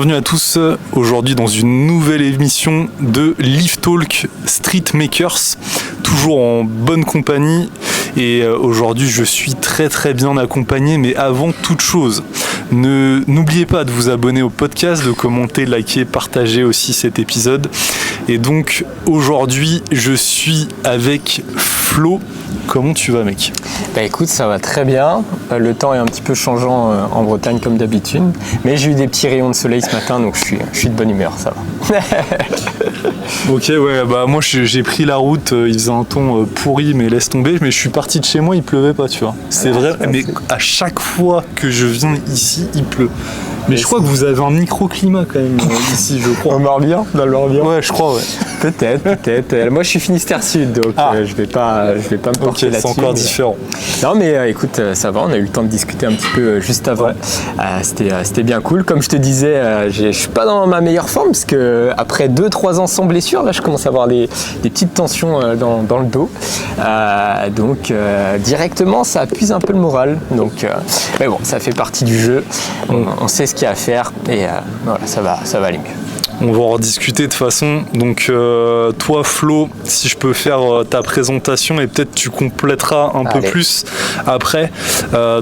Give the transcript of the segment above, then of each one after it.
Bienvenue à tous, aujourd'hui dans une nouvelle émission de Live Talk Street Makers, toujours en bonne compagnie et aujourd'hui je suis très bien accompagné, mais avant toute chose, n'oubliez pas de vous abonner au podcast, de commenter, liker, partager aussi cet épisode. Et donc aujourd'hui je suis avec Flo. Comment tu vas, mec? Bah écoute, ça va très bien. Le temps est un petit peu changeant en Bretagne comme d'habitude, mais j'ai eu des petits rayons de soleil ce matin, donc je suis de bonne humeur, ça va. Ok, ouais, bah moi j'ai pris la route, il faisait un temps pourri, mais laisse tomber. Mais je suis parti de chez moi, il pleuvait pas, tu vois. C'est vrai, mais à chaque fois que je viens ici, il pleut. Mais je crois que vous avez un microclimat quand même ici, je crois. Au Morbihan, dans le Morbihan. Ouais, je crois, ouais. Peut-être. Moi, je suis Finistère Sud, donc je vais pas me porter là-dessus. C'est encore différent. Non, mais écoute, ça va. On a eu le temps de discuter un petit peu juste avant. Ouais. C'était bien cool. Comme je te disais, je suis pas dans ma meilleure forme parce que après 2-3 ans sans blessure, là, je commence à avoir des petites tensions dans le dos. Donc, directement, ça appuie un peu le moral. Donc, mais bon, ça fait partie du jeu. On sait ce qu'il y a à faire et voilà, ça va aller mieux. On va en rediscuter de toute façon. Donc toi Flo, si je peux faire ta présentation et peut-être tu complèteras un peu plus après.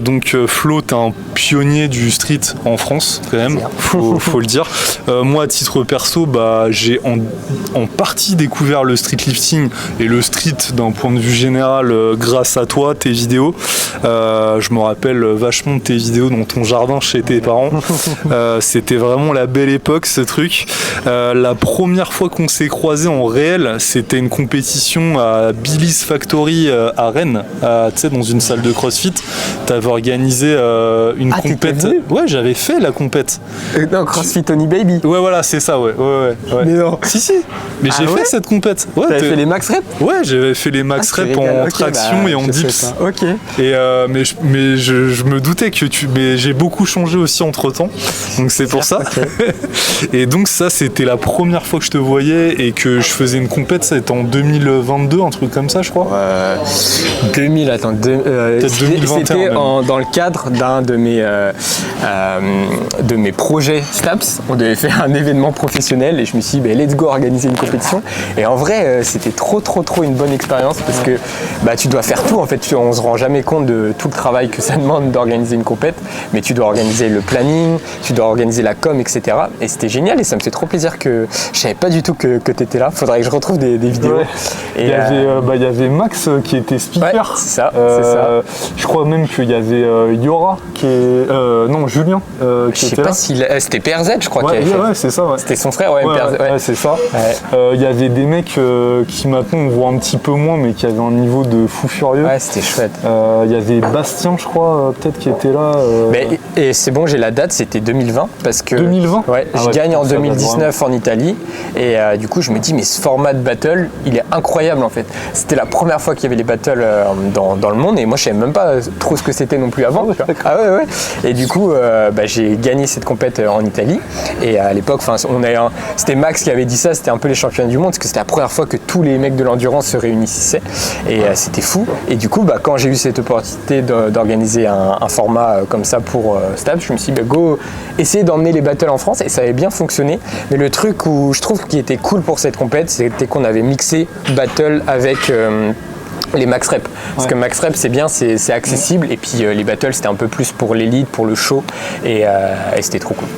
Donc Flo, t'es un pionnier du street en France quand même, faut le dire. Moi à titre perso, j'ai en partie découvert le street lifting et le street d'un point de vue général grâce à toi, tes vidéos. Je me rappelle vachement de tes vidéos dans ton jardin chez tes parents. C'était vraiment la belle époque ce truc. La première fois qu'on s'est croisés en réel, c'était une compétition à Billy's Factory à Rennes, tu sais, dans une salle de CrossFit. T'avais organisé une compète. Ouais, j'avais fait la compète. Non, CrossFit Tony Baby. Ouais, voilà, c'est ça, ouais. Mais non. Si. Mais j'ai fait cette compète. Ouais, t'avais fait les max reps? Ouais, j'avais fait les max reps en traction et en dips. Ok. Et mais je me doutais que mais j'ai beaucoup changé aussi entre temps, donc c'est pour ça. Okay. Et donc ça, c'était la première fois que je te voyais et que je faisais une compète, c'était en 2022, un truc comme ça, je crois. 2000, attends. Peut-être 2021. C'était dans le cadre d'un de mes projets STAPS. On devait faire un événement professionnel et je me suis dit, let's go organiser une compétition. Et en vrai, c'était trop une bonne expérience parce que tu dois faire tout. En fait, on se rend jamais compte de tout le travail que ça demande d'organiser une compète, mais tu dois organiser le planning, tu dois organiser la com, etc. Et c'était génial et ça me fait trop plaisir que je savais pas du tout que tu étais là. Faudrait que je retrouve des vidéos. Ouais. Et il y avait Max qui était speaker. Ouais, c'est ça. Je crois même qu'il y avait Yora qui est Julien qui était là. Je sais pas si c'était PRZ, je crois. Ouais, c'est ça. Ouais. C'était son frère, PRZ. Ouais, c'est ça. Il y avait des mecs qui maintenant on voit un petit peu moins, mais qui avaient un niveau de fou furieux. Ouais, c'était chouette. Il y avait Bastien, je crois, peut-être qui était là. Et c'est bon, j'ai la date, c'était 2020 parce que 2020. Ouais, je gagne en 2019 en Italie et du coup je me dis mais ce format de battle il est incroyable en fait. C'était la première fois qu'il y avait les battles dans le monde et moi je savais même pas trop ce que c'était non plus avant. Ouais. Et du coup j'ai gagné cette compète en Italie et à l'époque c'était Max qui avait dit ça, c'était un peu les championnats du monde parce que c'était la première fois que tous les mecs de l'endurance se réunissaient et c'était fou. Et du coup quand j'ai eu cette opportunité d'organiser un format comme ça pour STAPS, je me suis dit go essayer d'emmener les battles en France et ça avait bien fonctionné. Mais le truc où je trouve qui était cool pour cette compète, c'était qu'on avait mixé battle avec les max reps. Parce que max reps c'est bien, c'est accessible et puis les battles c'était un peu plus pour l'élite, pour le show et c'était trop cool.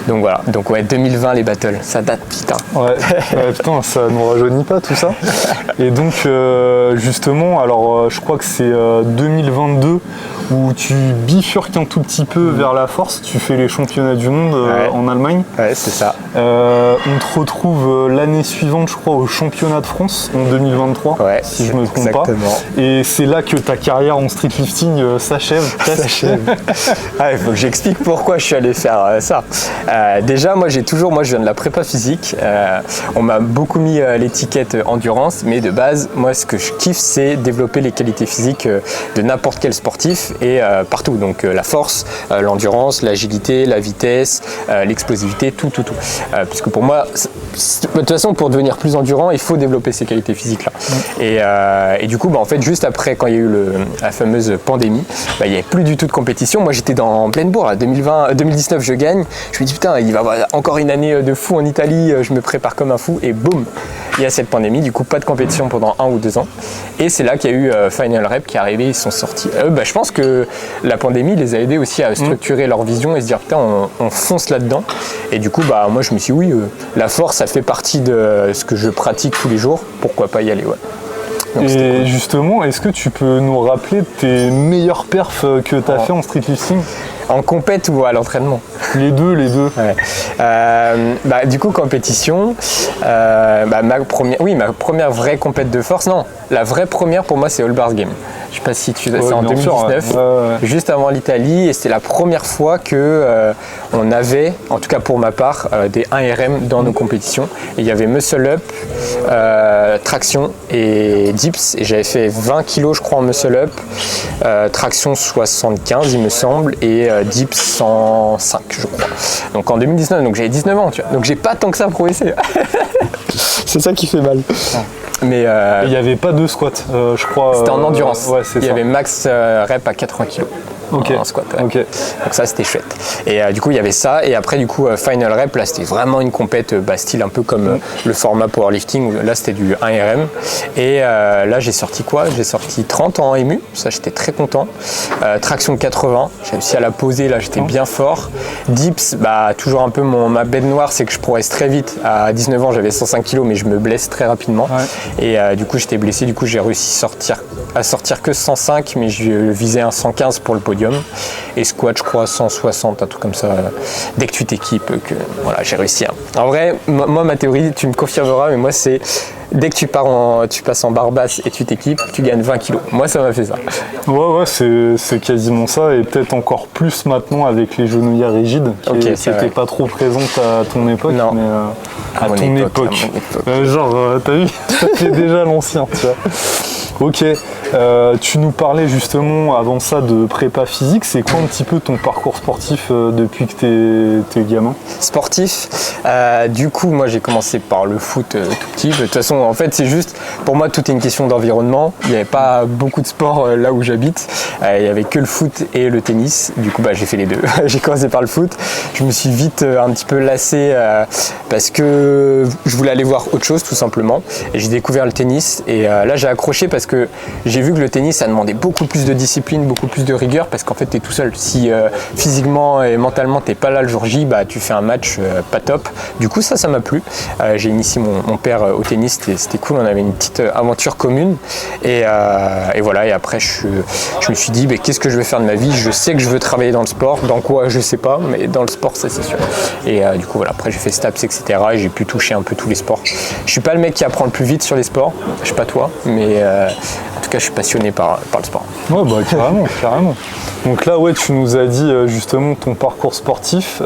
Donc voilà. Donc 2020 les battles, ça date putain. Ouais, putain, ça nous rajeunit pas tout ça. Et donc justement, alors je crois que c'est 2022 où tu bifurques un tout petit peu vers la force, tu fais les championnats du monde en Allemagne. Ouais, c'est ça. On te retrouve l'année suivante, je crois, au championnat de France en 2023, si je me trompe pas. Et c'est là que ta carrière en street lifting s'achève. Il faut que j'explique pourquoi je suis allé faire ça. Déjà, moi je viens de la prépa physique. On m'a beaucoup mis l'étiquette endurance, mais de base, moi ce que je kiffe, c'est développer les qualités physiques de n'importe quel sportif. et partout. Donc la force, l'endurance, l'agilité, la vitesse, l'explosivité, tout. Puisque pour moi, de toute façon, pour devenir plus endurant, il faut développer ces qualités physiques-là. Et du coup, en fait, juste après, quand il y a eu la fameuse pandémie, il n'y avait plus du tout de compétition. Moi, j'étais en pleine bourre. 2019, je gagne. Je me dis, putain, il va y avoir encore une année de fou en Italie. Je me prépare comme un fou. Et boum, il y a cette pandémie. Du coup, pas de compétition pendant 1 ou 2 ans. Et c'est là qu'il y a eu Final Rep qui est arrivé. Ils sont sortis. Je pense que la pandémie les a aidés aussi à structurer leur vision et se dire, putain, on fonce là-dedans. Et du coup, moi, je me suis dit, oui, la force, ça fait partie de ce que je pratique tous les jours. Pourquoi pas y aller, ouais. Donc, et cool. Justement, est-ce que tu peux nous rappeler tes meilleurs perfs que tu as fait en streetlifting? En compète ou à l'entraînement? Les deux. Ouais. Du coup, compétition, ma première vraie compète de force, non, la vraie première pour moi, c'est All Bars Game. Je sais pas si tu sais, c'est en 2019, juste avant l'Italie, et c'était la première fois que on avait, en tout cas pour ma part, des 1RM dans nos compétitions. Et il y avait muscle up, traction et dips, et j'avais fait 20 kg je crois en muscle up, traction 75 il me semble, et dips 105 je crois. Donc en 2019, donc j'avais 19 ans, tu vois. Donc j'ai pas tant que ça progressé. C'est ça qui fait mal. Mais il n'y avait pas de squat, je crois. C'était en endurance. Il y avait max rep à 80 kg. En squat. Ouais. Okay. Donc ça c'était chouette. Et du coup il y avait ça, et après du coup Final Rep, là c'était vraiment une compète style un peu comme le format powerlifting, où là c'était du 1RM. Et là j'ai sorti quoi? J'ai sorti 30 en ému, ça j'étais très content. Traction 80, j'ai réussi à la poser, là j'étais bien fort. Dips, toujours un peu ma bête noire, c'est que je progresse très vite. À 19 ans j'avais 105 kg mais je me blesse très rapidement. Ouais. Et du coup j'étais blessé, du coup j'ai réussi à sortir que 105, mais je visais un 115 pour le podium. Et squat je crois 160, un truc comme ça, dès que tu t'équipes, que voilà, j'ai réussi. En vrai, moi ma théorie, tu me confirmeras, mais moi c'est dès que tu passes en barre basse et tu t'équipes, tu gagnes 20 kg. Moi ça m'a fait ça. Ouais, c'est quasiment ça, et peut-être encore plus maintenant avec les genouillères rigides qui n'étaient pas trop présentes à ton époque. Non. Mais à ton époque. T'as vu, ça fait déjà l'ancien, tu vois. Ok, tu nous parlais justement avant ça de prépa physique. C'est quoi un petit peu ton parcours sportif depuis que t'es gamin? Sportif, du coup moi j'ai commencé par le foot tout petit. De toute façon en fait c'est juste, pour moi tout est une question d'environnement. Il n'y avait pas beaucoup de sports là où j'habite. Il n'y avait que le foot et le tennis. Du coup j'ai fait les deux. J'ai commencé par le foot. Je me suis vite un petit peu lassé parce que je voulais aller voir autre chose tout simplement. Et j'ai découvert le tennis, et là j'ai accroché parce que j'ai vu que le tennis ça demandait beaucoup plus de discipline, beaucoup plus de rigueur, parce qu'en fait tu es tout seul. Si physiquement et mentalement t'es pas là le jour J, tu fais un match pas top. Du coup ça m'a plu. J'ai initié mon père au tennis, c'était cool, on avait une petite aventure commune, et voilà. Et après je me suis dit qu'est-ce que je vais faire de ma vie? Je sais que je veux travailler dans le sport, dans quoi je sais pas, mais dans le sport ça c'est sûr. Et du coup voilà, après j'ai fait STAPS etc, et j'ai pu toucher un peu tous les sports. Je suis pas le mec qui apprend le plus vite sur les sports, je suis pas toi, mais en tout cas je suis passionné par le sport. Ouais carrément. Donc là tu nous as dit justement ton parcours sportif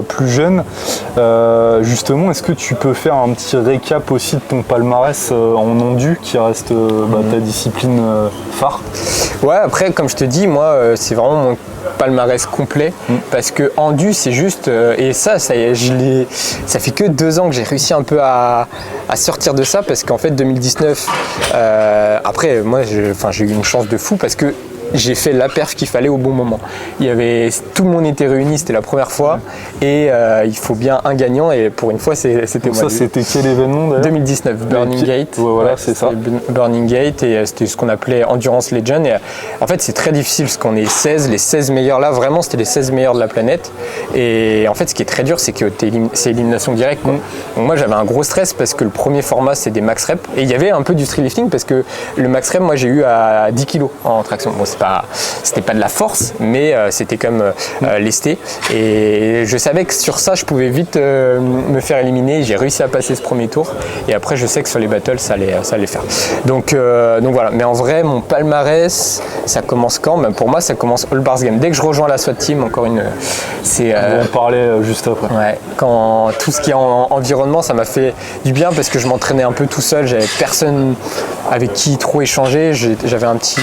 plus jeune. Justement, est-ce que tu peux faire un petit récap aussi de ton palmarès en endu qui reste ta discipline phare? Ouais, après comme je te dis, moi c'est vraiment mon palmarès complet, parce que endu c'est juste et ça fait que 2 ans que j'ai réussi un peu à sortir de ça, parce qu'en fait 2019 après moi j'ai eu une chance de fou, parce que j'ai fait la perf qu'il fallait au bon moment. Tout le monde était réuni, c'était la première fois, et il faut bien un gagnant, et pour une fois c'était moi. Ça c'était quel événement d'ailleurs? 2019, Burning Gate. Voilà, c'est ça. Burning Gate, et c'était ce qu'on appelait Endurance Legend. Et en fait c'est très difficile parce qu'on est 16, les 16 meilleurs là, vraiment c'était les 16 meilleurs de la planète. Et en fait ce qui est très dur, c'est que c'est élimination directe. Donc moi j'avais un gros stress, parce que le premier format c'est des max reps, et il y avait un peu du streetlifting, parce que le max rep moi j'ai eu à 10 kg en traction. Bon, c'était pas de la force, mais c'était quand même lesté, et je savais que sur ça je pouvais vite me faire éliminer. J'ai réussi à passer ce premier tour, et après je sais que sur les battles ça allait faire. Donc voilà, mais en vrai mon palmarès ça commence quand? Pour moi ça commence All Bars Game. Dès que je rejoins la SWAT team, encore une, c'est on va en parler juste après. Ouais, quand tout ce qui est en environnement, ça m'a fait du bien, parce que je m'entraînais un peu tout seul, j'avais personne avec qui trop échanger. J'avais un petit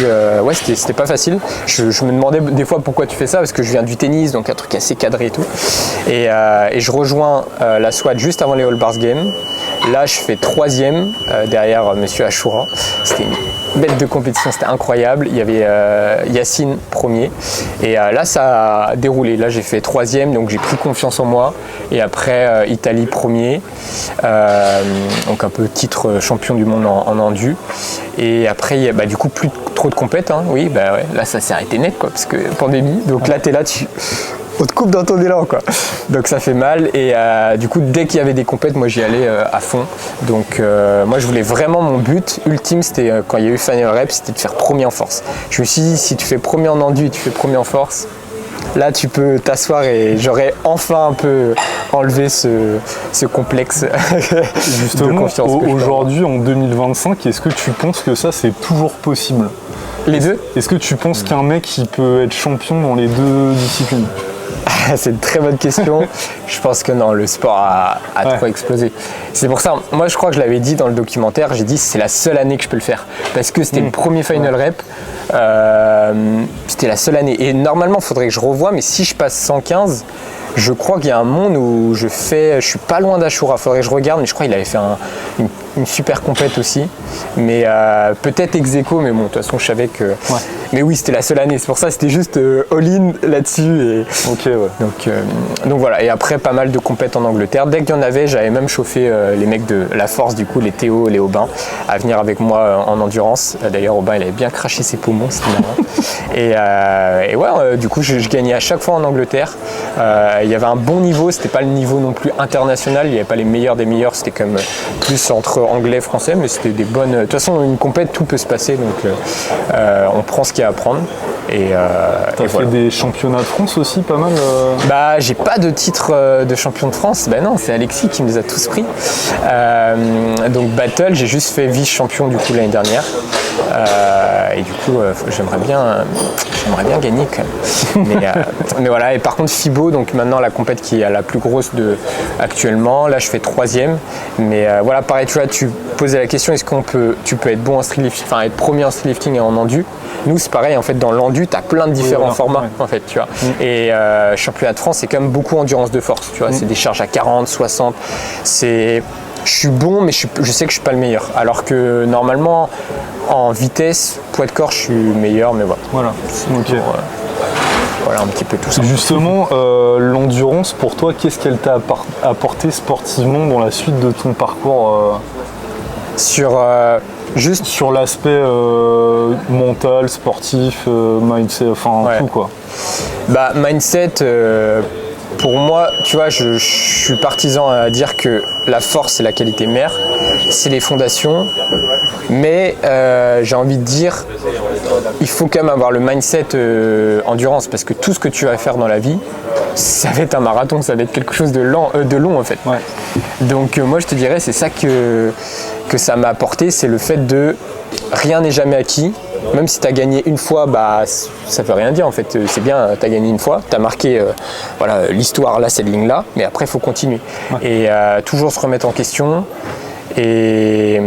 c'était pas facile. Je me demandais des fois pourquoi tu fais ça, parce que je viens du tennis, donc un truc assez cadré et tout. Et je rejoins la SWAT juste avant les All Bars Games. Là, je fais 3e derrière Monsieur Achoura. C'était une bête de compétition, c'était incroyable. Il y avait Yacine premier. Et là, ça a déroulé. Là, j'ai fait 3e, donc j'ai pris confiance en moi. Et après, Italie premier. Donc un peu titre champion du monde en endu. Et après, du coup, plus trop de compètes. Hein. Oui, ouais. Là, ça s'est arrêté net, quoi, parce que pandémie. Donc là, t'es là, on te coupe dans ton élan, quoi. Donc ça fait mal. Et du coup, dès qu'il y avait des compètes, moi j'y allais à fond. Donc moi je voulais vraiment, mon but ultime, c'était quand il y a eu Final Rep, c'était de faire premier en force. Je me suis dit, si tu fais premier en endu et tu fais premier en force, là tu peux t'asseoir et j'aurais enfin un peu enlevé ce complexe Justement, de confiance. Aujourd'hui, en 2025, est-ce que tu penses que ça c'est toujours possible? Les deux? Est-ce que tu penses qu'un mec il peut être champion dans les deux disciplines? C'est une très bonne question. Je pense que non, le sport a trop explosé. C'est pour ça, moi je crois que je l'avais dit dans le documentaire, j'ai dit c'est la seule année que je peux le faire. Parce que c'était le premier Final Rep, c'était la seule année. Et normalement, il faudrait que je revoie, mais si je passe 115, je crois qu'il y a un monde où je suis pas loin d'Achoura, il faudrait que je regarde, mais je crois qu'il avait fait une super compète aussi. Mais peut-être ex-aequo, mais bon, de toute façon, je savais que... Ouais. Mais oui, c'était la seule année, c'est pour ça, c'était juste all-in là-dessus. Ok, ouais. Donc voilà, et après, pas mal de compètes en Angleterre. Dès qu'il y en avait, j'avais même chauffé les mecs de la force, du coup, les Théo, les Aubin, à venir avec moi en endurance. D'ailleurs, Aubin, il avait bien craché ses poumons, c'était marrant. Et ouais, du coup, je gagnais à chaque fois en Angleterre. Il y avait un bon niveau, c'était pas le niveau non plus international, il n'y avait pas les meilleurs des meilleurs, c'était comme plus entre anglais et français, mais c'était des bonnes... De toute façon, une compète, tout peut se passer, donc on prend ce qu'il y a à prendre. T'as fait des championnats de France aussi, pas mal j'ai pas de titre de champion de France, non, c'est Alexis qui me les a tous pris. Donc battle, j'ai juste fait vice-champion du coup l'année dernière. Et du coup, j'aimerais bien gagner quand même. Mais voilà, et par contre FIBO, donc maintenant la compète qui est la plus grosse actuellement, là je fais 3e. Mais voilà, pareil, tu vois, tu posais la question, est-ce tu peux être bon en street lifting, enfin être premier en street lifting et en endu. Nous c'est pareil, en fait dans l'endu, tu as plein de différents formats en fait, tu vois. Et championnat de France, c'est quand même beaucoup endurance de force, tu vois, c'est des charges à 40, 60, je suis bon, mais je sais que je suis pas le meilleur. Alors que normalement, en vitesse, poids de corps, je suis meilleur, mais voilà. Ok. Voilà un petit peu tout ça. Justement, l'endurance, pour toi, qu'est-ce qu'elle t'a apporté sportivement dans la suite de ton parcours Juste sur l'aspect mental, sportif, mindset, enfin tout quoi. Mindset, pour moi, tu vois, je suis partisan à dire que la force c'est la qualité mère, c'est les fondations, mais j'ai envie de dire, il faut quand même avoir le mindset endurance, parce que tout ce que tu vas faire dans la vie, ça va être un marathon, ça va être quelque chose de long en fait. Ouais. Donc moi je te dirais, c'est ça que ça m'a apporté, c'est le fait de rien n'est jamais acquis. Même si tu as gagné une fois, ça veut rien dire en fait. C'est bien, tu as gagné une fois, tu as marqué l'histoire là, cette ligne-là, mais après il faut continuer. Ouais. Et toujours se remettre en question et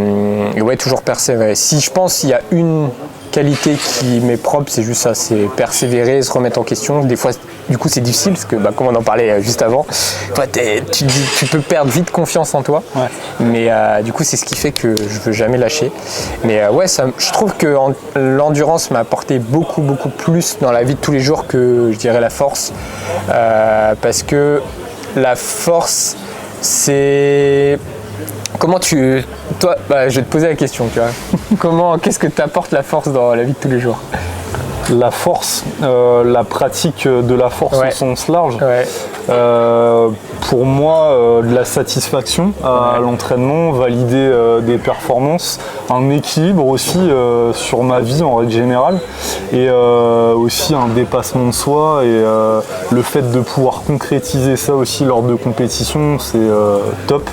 ouais, toujours persévérer. Si je pense qu'il y a une qualité qui m'est propre, c'est juste ça, c'est persévérer, se remettre en question. Des fois, du coup, c'est difficile parce que, comme on en parlait juste avant, toi, tu peux perdre vite confiance en toi. Ouais. Mais du coup, c'est ce qui fait que je veux jamais lâcher. Mais ouais, je trouve que l'endurance m'a apporté beaucoup, beaucoup plus dans la vie de tous les jours que, je dirais, la force. Parce que la force, c'est... Comment toi, je vais te poser la question, tu vois. Qu'est-ce que t'apporte la force dans la vie de tous les jours? La force, la pratique de la force au sens large. Ouais. Pour moi, de la satisfaction à l'entraînement, valider des performances, un équilibre aussi sur ma vie en règle générale, et aussi un dépassement de soi, et le fait de pouvoir concrétiser ça aussi lors de compétitions, c'est top.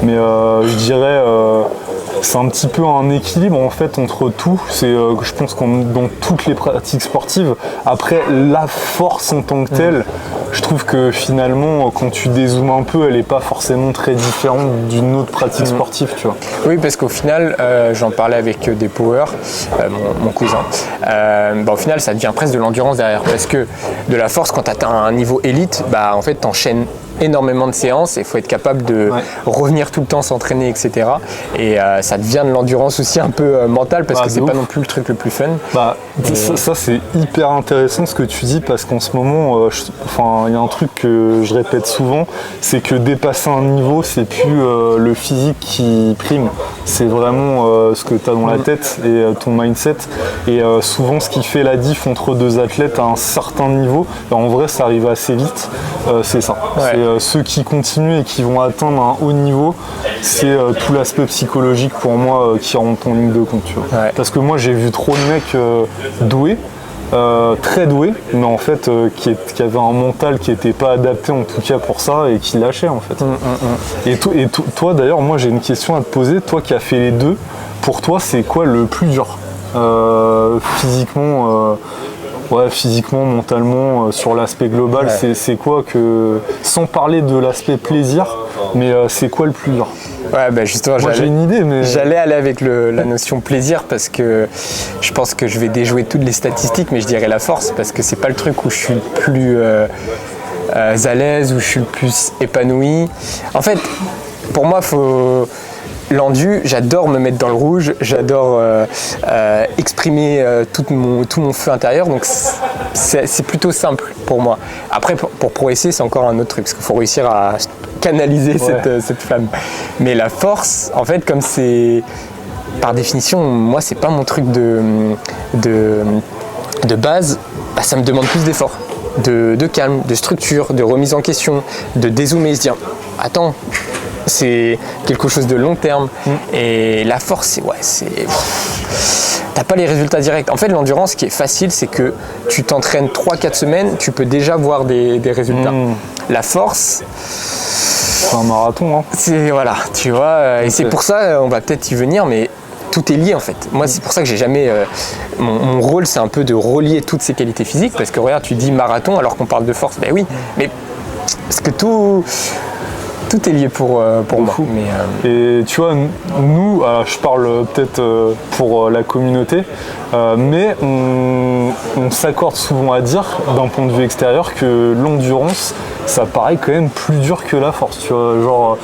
Mais je dirais c'est un petit peu un équilibre en fait entre tout. C'est je pense qu'on dans toutes les pratiques sportives. Après la force en tant que telle, je trouve que finalement, quand tu dézoomes un peu, elle n'est pas forcément très différente d'une autre pratique sportive, tu vois. Oui, parce qu'au final, j'en parlais avec des powers, mon cousin, au final, ça devient presque de l'endurance derrière, parce que de la force, quand tu atteins un niveau élite, en fait, tu enchaînes énormément de séances et il faut être capable de revenir tout le temps s'entraîner, etc. Et ça devient de l'endurance aussi un peu mentale parce que c'est pas non plus le truc le plus fun. Ça c'est hyper intéressant ce que tu dis parce qu'en ce moment, il y a un truc que je répète souvent, c'est que dépasser un niveau, c'est plus le physique qui prime, c'est vraiment ce que tu as dans la tête et ton mindset. Et souvent ce qui fait la diff entre deux athlètes à un certain niveau, en vrai ça arrive assez vite, c'est ça. C'est ceux qui continuent et qui vont atteindre un haut niveau, c'est tout l'aspect psychologique pour moi qui rentre en ligne de compte. Tu vois. Parce que moi j'ai vu trop de mecs doués, très doués, mais en fait qui avaient un mental qui n'était pas adapté en tout cas pour ça et qui lâchaient en fait. Et toi d'ailleurs, moi j'ai une question à te poser, toi qui as fait les deux, pour toi c'est quoi le plus dur physiquement physiquement, mentalement, sur l'aspect global, c'est quoi que, sans parler de l'aspect plaisir, mais c'est quoi le plus dur? Justement, moi j'ai une idée, mais... J'allais aller avec la notion plaisir parce que je pense que je vais déjouer toutes les statistiques, mais je dirais la force parce que c'est pas le truc où je suis le plus à l'aise, où je suis le plus épanoui. En fait, pour moi, l'endu, j'adore me mettre dans le rouge, j'adore exprimer tout mon feu intérieur, donc c'est plutôt simple pour moi. Après, pour progresser, c'est encore un autre truc, parce qu'il faut réussir à canaliser cette flamme. Mais la force, en fait, comme c'est, par définition, moi, c'est pas mon truc de base, ça me demande plus d'efforts, de calme, de structure, de remise en question, de dézoomer et se dire, attends, c'est quelque chose de long terme et la force t'as pas les résultats directs. En fait, l'endurance, ce qui est facile, c'est que tu t'entraînes 3-4 semaines, tu peux déjà voir des résultats. La force, c'est un marathon, hein. Tu vois, et c'est pour ça, on va peut-être y venir, mais tout est lié en fait. Moi, c'est pour ça que j'ai jamais. Mon rôle, c'est un peu de relier toutes ces qualités physiques, parce que regarde, tu dis marathon alors qu'on parle de force. Ben oui, mais parce que tout est lié pour moi. Et tu vois, nous, je parle peut-être pour la communauté, mais on s'accorde souvent à dire, d'un point de vue extérieur, que l'endurance, ça paraît quand même plus dur que la force. Tu vois, genre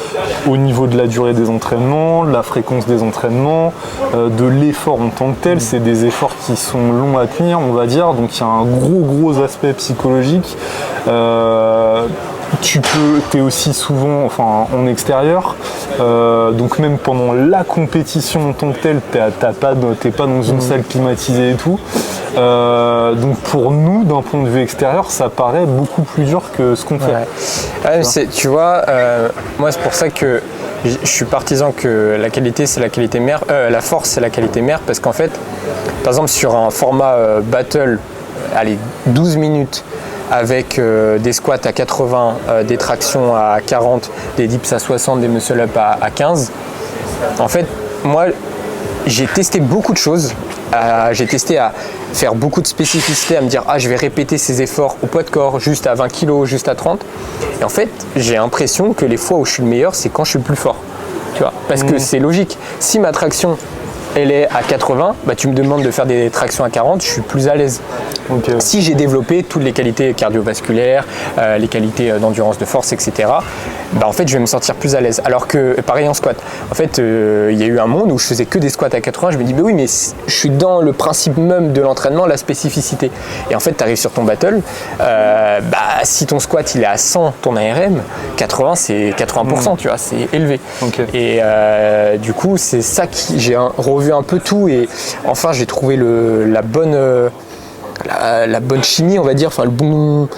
au niveau de la durée des entraînements, de la fréquence des entraînements, de l'effort en tant que tel, c'est des efforts qui sont longs à tenir, on va dire. Donc il y a un gros aspect psychologique. T'es aussi souvent en extérieur, donc même pendant la compétition en tant que telle, t'es pas dans une salle climatisée et tout. Donc pour nous, d'un point de vue extérieur, ça paraît beaucoup plus dur que ce qu'on fait. Tu vois, moi c'est pour ça que je suis partisan que la qualité c'est la qualité mère, la force c'est la qualité mère, parce qu'en fait, par exemple sur un format battle, 12 minutes, avec des squats à 80, des tractions à 40, des dips à 60, des muscle-up à 15. En fait, moi, j'ai testé beaucoup de choses. J'ai testé à faire beaucoup de spécificité, à me dire je vais répéter ces efforts au poids de corps, juste à 20 kg, juste à 30. Et en fait, j'ai l'impression que les fois où je suis le meilleur, c'est quand je suis le plus fort. Tu vois, parce que c'est logique. Si ma traction elle est à 80, tu me demandes de faire des tractions à 40, je suis plus à l'aise. Si j'ai développé toutes les qualités cardiovasculaires, les qualités d'endurance de force, etc., en fait, je vais me sentir plus à l'aise. Alors que, pareil en squat. En fait, il y a eu un monde où je faisais que des squats à 80, je me dis, oui, mais je suis dans le principe même de l'entraînement, la spécificité. Et en fait, tu arrives sur ton battle, si ton squat il est à 100, ton ARM, 80, c'est 80%, tu vois, c'est élevé. Et du coup, c'est ça j'ai revu un peu tout et enfin, j'ai trouvé la bonne chimie, on va dire, le bon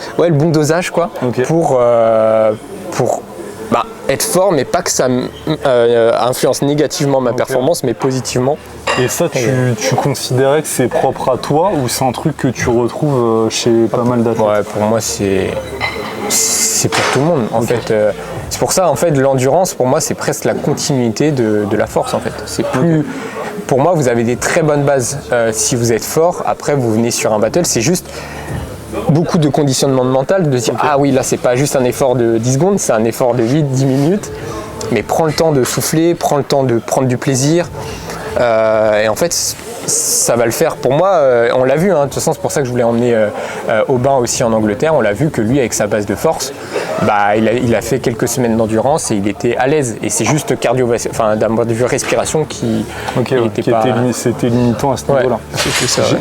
dosage quoi, pour être fort, mais pas que ça influence négativement ma performance, mais positivement. Et ça, tu considérais que c'est propre à toi ou c'est un truc que tu retrouves chez pas mal d'athlètes? Pour moi, c'est pour tout le monde. En fait, c'est pour ça, en fait, l'endurance, pour moi, c'est presque la continuité de la force. En fait, c'est plus. Pour moi, vous avez des très bonnes bases si vous êtes fort. Après, vous venez sur un battle, c'est juste beaucoup de conditionnement mental, de dire ah oui, là c'est pas juste un effort de 10 secondes, c'est un effort de 8-10 minutes, mais prends le temps de souffler, prends le temps de prendre du plaisir, et en fait ça va le faire pour moi. On l'a vu, hein, de toute façon c'est pour ça que je voulais emmener Aubin aussi en Angleterre. On l'a vu que lui avec sa base de force, il a fait quelques semaines d'endurance et il était à l'aise, et c'est juste d'un point de vue respiration c'était limitant à ce niveau-là.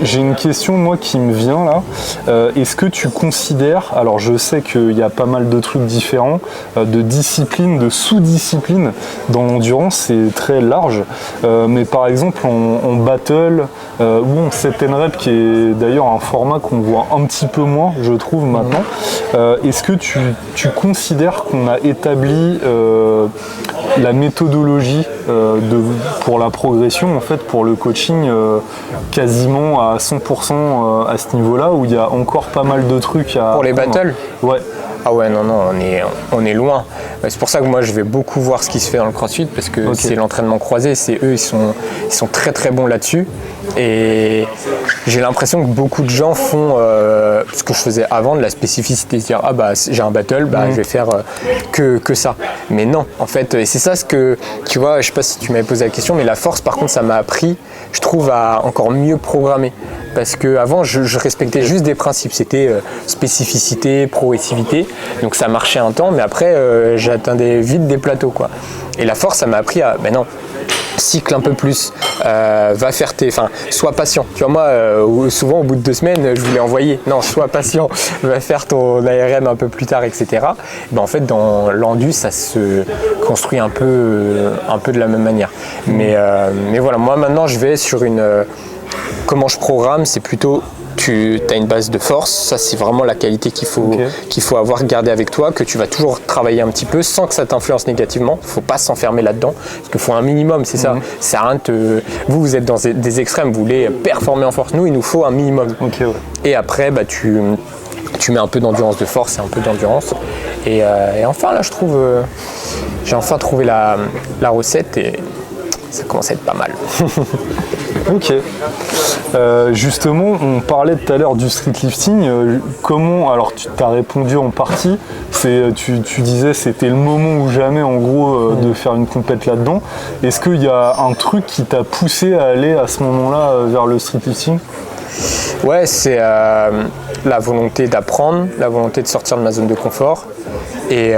J'ai une question moi qui me vient là. Est-ce que tu considères, alors je sais qu'il y a pas mal de trucs différents, de disciplines, de sous-disciplines dans l'endurance, c'est très large, mais par exemple en battle ou en 7 rep, qui est d'ailleurs un format qu'on voit un petit peu moins, je trouve, maintenant. Est-ce que tu considères qu'on a établi la méthodologie pour la progression, en fait, pour le coaching, quasiment à 100% à ce niveau-là, où il y a encore pas mal de trucs à Pour les battles ? Ouais. Ah ouais, non, on est loin. C'est pour ça que moi je vais beaucoup voir ce qui se fait dans le CrossFit, parce que c'est l'entraînement croisé, ils sont très très bons là-dessus. Et j'ai l'impression que beaucoup de gens font ce que je faisais avant, de la spécificité, c'est-à-dire ah bah j'ai un battle, je vais faire que ça. Mais non, en fait, et c'est ça ce que tu vois, je sais pas si tu m'avais posé la question, mais la force par contre ça m'a appris, je trouve, à encore mieux programmer. Parce qu'avant, je respectais juste des principes. C'était spécificité, progressivité. Donc ça marchait un temps, mais après, j'atteindais vite des plateaux, quoi. Et la force, ça m'a appris à, non, cycle un peu plus, va faire sois patient. Tu vois, moi, souvent, au bout de 2 semaines, je voulais envoyer. Non, sois patient, va faire ton ARM un peu plus tard, etc. En fait, dans l'endu, ça se construit un peu de la même manière. Mais voilà, moi, maintenant, je vais sur comment je programme, c'est plutôt tu as une base de force, ça c'est vraiment la qualité qu'il faut avoir, garder avec toi, que tu vas toujours travailler un petit peu sans que ça t'influence négativement. Il ne faut pas s'enfermer là-dedans, parce qu'il faut un minimum, c'est ça. Ça rien vous êtes dans des extrêmes, vous voulez performer en force. Nous, il nous faut un minimum. Et après, tu mets un peu d'endurance de force et un peu d'endurance. Et enfin, là, je trouve, j'ai enfin trouvé la recette, et ça commence à être pas mal. Ok. Justement, on parlait tout à l'heure du street lifting. Comment, alors tu t'as répondu en partie, tu disais c'était le moment ou jamais en gros de faire une compète là-dedans. Est-ce qu'il y a un truc qui t'a poussé à aller à ce moment-là vers le street lifting ? Ouais, c'est la volonté d'apprendre, la volonté de sortir de ma zone de confort. Et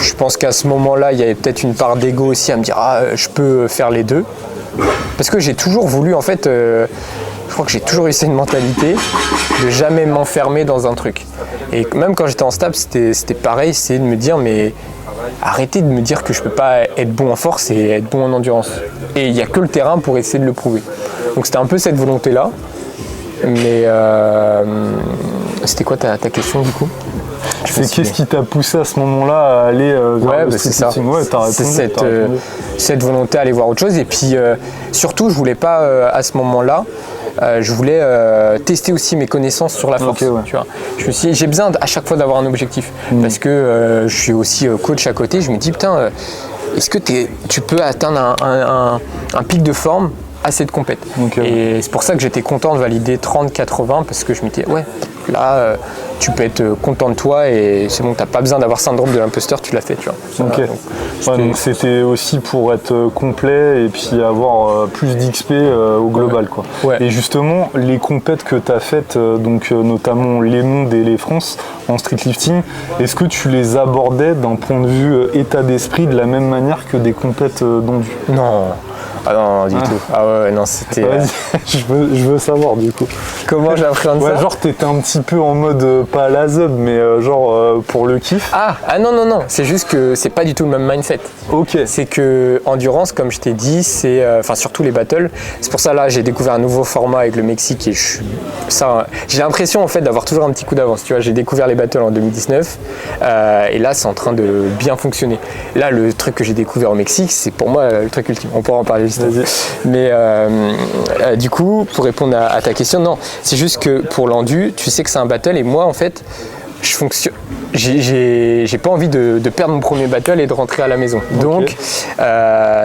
je pense qu'à ce moment-là, il y avait peut-être une part d'ego aussi à me dire je peux faire les deux. Parce que j'ai toujours voulu, en fait, je crois que j'ai toujours eu cette mentalité de jamais m'enfermer dans un truc. Et même quand j'étais en STAPS, c'était pareil, c'est de me dire, mais arrêtez de me dire que je peux pas être bon en force et être bon en endurance. Et il n'y a que le terrain pour essayer de le prouver. Donc c'était un peu cette volonté-là. Mais c'était quoi ta question du coup ? Qu'est-ce qui t'a poussé à ce moment-là à aller vers le street lifting ? Ouais, t'as répondu. Cette volonté à aller voir autre chose. Et puis surtout, je voulais pas à ce moment-là, je voulais tester aussi mes connaissances sur la force. Tu vois. J'ai besoin à chaque fois d'avoir un objectif. Parce que je suis aussi coach à côté. Je me dis, putain, est-ce que tu peux atteindre un pic de forme à cette compète. Et c'est pour ça que j'étais content de valider 30-80, parce que je me disais, ouais, là, tu peux être content de toi et c'est bon, t'as pas besoin d'avoir syndrome de l'imposteur, tu l'as fait, tu vois. Donc c'était aussi pour être complet et puis avoir plus d'XP au global, quoi. Ouais. Et justement, les compètes que tu as faites, donc notamment les mondes et les France en street lifting, est-ce que tu les abordais d'un point de vue état d'esprit de la même manière que des compètes d'endu ? Non. Ah non, du tout. Ah ouais, non, c'était... je veux savoir, du coup. Comment j'appréhende ça ? Genre, t'étais un petit peu en mode, pas à la zob, mais genre pour le kiff. Ah non. C'est juste que c'est pas du tout le même mindset. Ok. C'est que endurance, comme je t'ai dit, c'est... surtout les battles. C'est pour ça, là, j'ai découvert un nouveau format avec le Mexique et j'ai l'impression, en fait, d'avoir toujours un petit coup d'avance. Tu vois, j'ai découvert les battles en 2019 et là, c'est en train de bien fonctionner. Là, le truc que j'ai découvert au Mexique, c'est pour moi le truc ultime. On pourra en parler juste. Mais du coup, pour répondre à ta question, non, c'est juste que pour l'endu, tu sais que c'est un battle et moi, en fait, je fonctionne. J'ai pas envie de perdre mon premier battle et de rentrer à la maison. Donc,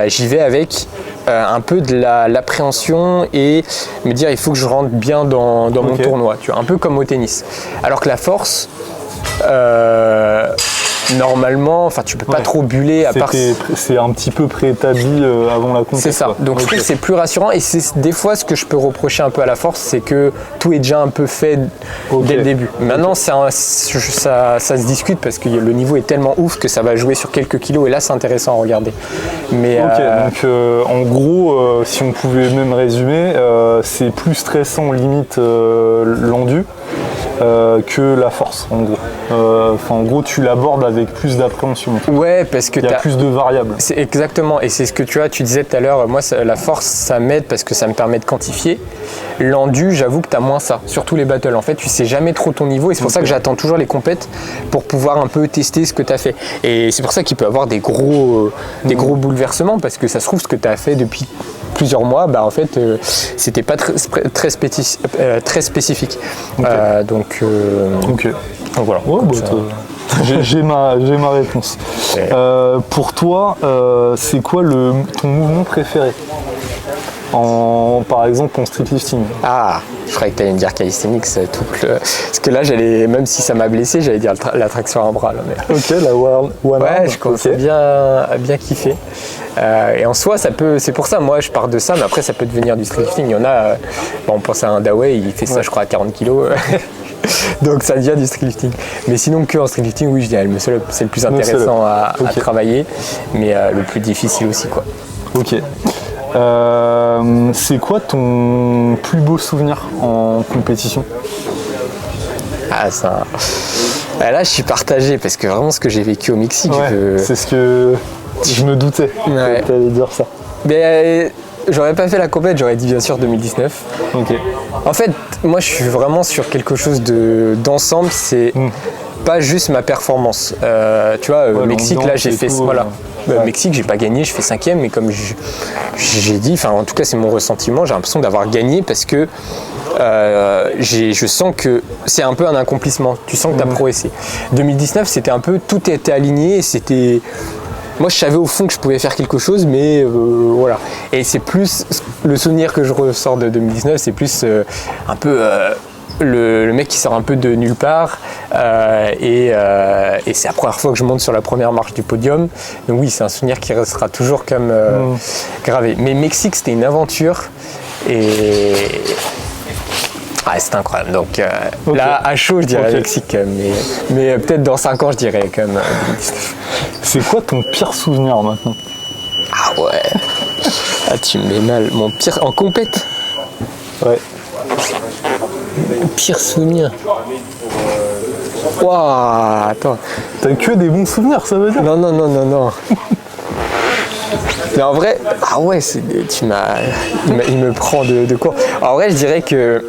j'y vais avec un peu de l'appréhension et me dire il faut que je rentre bien dans mon tournoi, tu vois, un peu comme au tennis. Alors que la force, normalement, enfin tu peux pas trop buller à part. C'est un petit peu préétabli avant la compétition. C'est ça. Donc je trouve que c'est plus rassurant et c'est des fois ce que je peux reprocher un peu à la force, c'est que tout est déjà un peu fait dès le début. Maintenant ça se discute parce que le niveau est tellement ouf que ça va jouer sur quelques kilos et là c'est intéressant à regarder. Mais donc en gros, si on pouvait même résumer, c'est plus stressant limite l'endu. Que la force en gros. En gros tu l'abordes avec plus d'appréhension. Ouais, parce que il y a plus de variables. C'est exactement, et c'est ce que tu disais tout à l'heure, moi la force ça m'aide parce que ça me permet de quantifier. L'endu, j'avoue que tu as moins ça, surtout les battles. En fait, tu sais jamais trop ton niveau et c'est pour ça que j'attends toujours les compètes pour pouvoir un peu tester ce que tu as fait. Et c'est pour ça qu'il peut y avoir des gros bouleversements parce que ça se trouve ce que tu as fait depuis plusieurs mois, bah en fait c'était pas très spécifique. Donc voilà. Ouais, j'ai ma réponse. Pour toi, c'est quoi ton mouvement préféré par exemple en streetlifting? Ah, je croyais que tu allais me dire calisthenics, parce que là, même si ça m'a blessé, j'allais dire la traction à un bras. Là, mais... Ok, la one arm. Je commence à bien kiffer. Et en soi, c'est pour ça, moi je pars de ça, mais après ça peut devenir du streetlifting. Il y en a, on pense à un Dawei, il fait ça je crois à 40 kilos. Donc ça devient du streetlifting. Mais sinon que en streetlifting, oui, je dirais c'est le plus intéressant à travailler, mais le plus difficile aussi, quoi. Ok. C'est quoi ton plus beau souvenir en compétition? Là je suis partagé parce que vraiment ce que j'ai vécu au Mexique, c'est ce que je me doutais que tu allais dire ça. Mais j'aurais pas fait la compète, j'aurais dit bien sûr 2019. Ok. En fait, moi je suis vraiment sur quelque chose d'ensemble, c'est pas juste ma performance. Tu vois, Mexique, là j'ai fait. Voilà. Mexique, j'ai pas gagné, je fais 5e, mais comme j'ai dit, en tout cas c'est mon ressentiment, j'ai l'impression d'avoir gagné parce que je sens que c'est un peu un accomplissement, tu sens que tu as progressé. 2019, c'était un peu, tout était aligné, et c'était... Moi je savais au fond que je pouvais faire quelque chose, mais voilà. Et c'est plus, le souvenir que je ressors de 2019, c'est plus un peu... Le mec qui sort un peu de nulle part et c'est la première fois que je monte sur la première marche du podium, donc oui c'est un souvenir qui restera toujours comme gravé. Mais Mexique c'était une aventure et c'était incroyable, donc là à chaud je dirais Mexique, mais peut-être dans 5 ans je dirais quand même. C'est quoi ton pire souvenir maintenant? Ah ouais, tu me mets mal. Mon pire en compète? Ouais. Pire souvenir. Waouh, attends. T'as que des bons souvenirs, ça veut dire? Non. Mais en vrai, il me prend de court. En vrai, je dirais que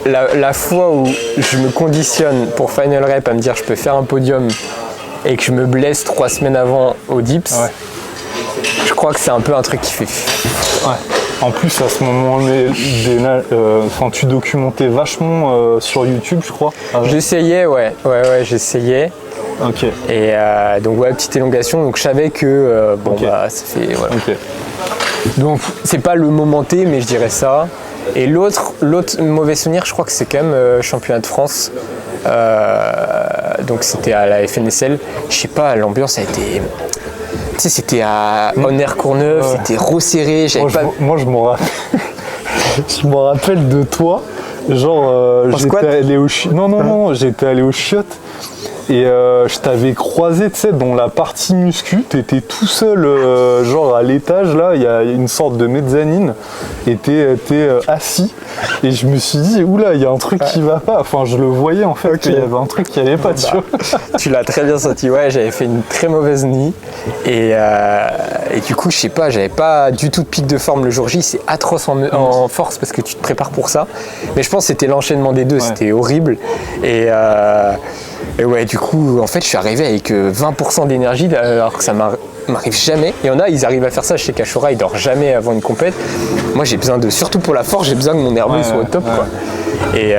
la fois où je me conditionne pour Final Rep à me dire je peux faire un podium et que je me blesse 3 semaines avant au dips, je crois que c'est un peu un truc qui fait. Ouais. En plus, à ce moment-là, tu documentais vachement sur YouTube, je crois. J'essayais, j'essayais. Ok. Et donc, petite élongation. Donc, je savais que, ça fait. Voilà. Okay. Donc, c'est pas le moment T, mais je dirais ça. Et l'autre mauvais souvenir, je crois que c'est quand même championnat de France. Donc, c'était à la FNSL. Je sais pas, l'ambiance a été. Tu sais, c'était à Honner-Courneuve, c'était resserré. Moi, je m'en rappelle. Je me rappelle de toi. Genre, j'étais allé au j'étais allé au chiottes et je t'avais croisé, tu sais, dans la partie muscu. T'étais tout seul, genre à l'étage là, il y a une sorte de mezzanine, et t'es assis. Et je me suis dit, oula, il y a un truc qui va pas. Enfin, je le voyais en fait, qu'il y avait un truc qui allait pas, tu vois. Tu l'as très bien senti, j'avais fait une très mauvaise nuit. Et du coup, je sais pas, j'avais pas du tout de pic de forme le jour J. C'est atroce en force parce que tu te prépares pour ça. Mais je pense que c'était l'enchaînement des deux, c'était horrible. Et du coup, en fait, je suis arrivé avec 20% d'énergie alors que ça m'arrive jamais. Il y en a, ils arrivent à faire ça. Je sais qu'Ashura, il dort jamais avant une compète. Moi, j'ai besoin surtout pour la force, j'ai besoin que mon nerveux soit au top, quoi. Et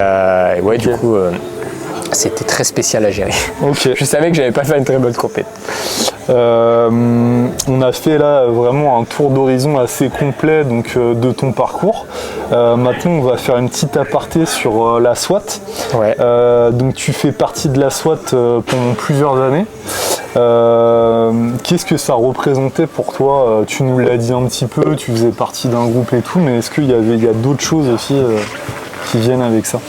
du coup, c'était très spécial à gérer. Okay. Je savais que j'avais pas fait une très bonne compète. On a fait là vraiment un tour d'horizon assez complet donc, de ton parcours. Maintenant on va faire une petite aparté sur la SWAT. Ouais. Donc tu fais partie de la SWAT pendant plusieurs années. Qu'est-ce que ça représentait pour toi? Tu nous l'as dit un petit peu, tu faisais partie d'un groupe et tout, mais est-ce qu'il y a d'autres choses aussi qui viennent avec ça?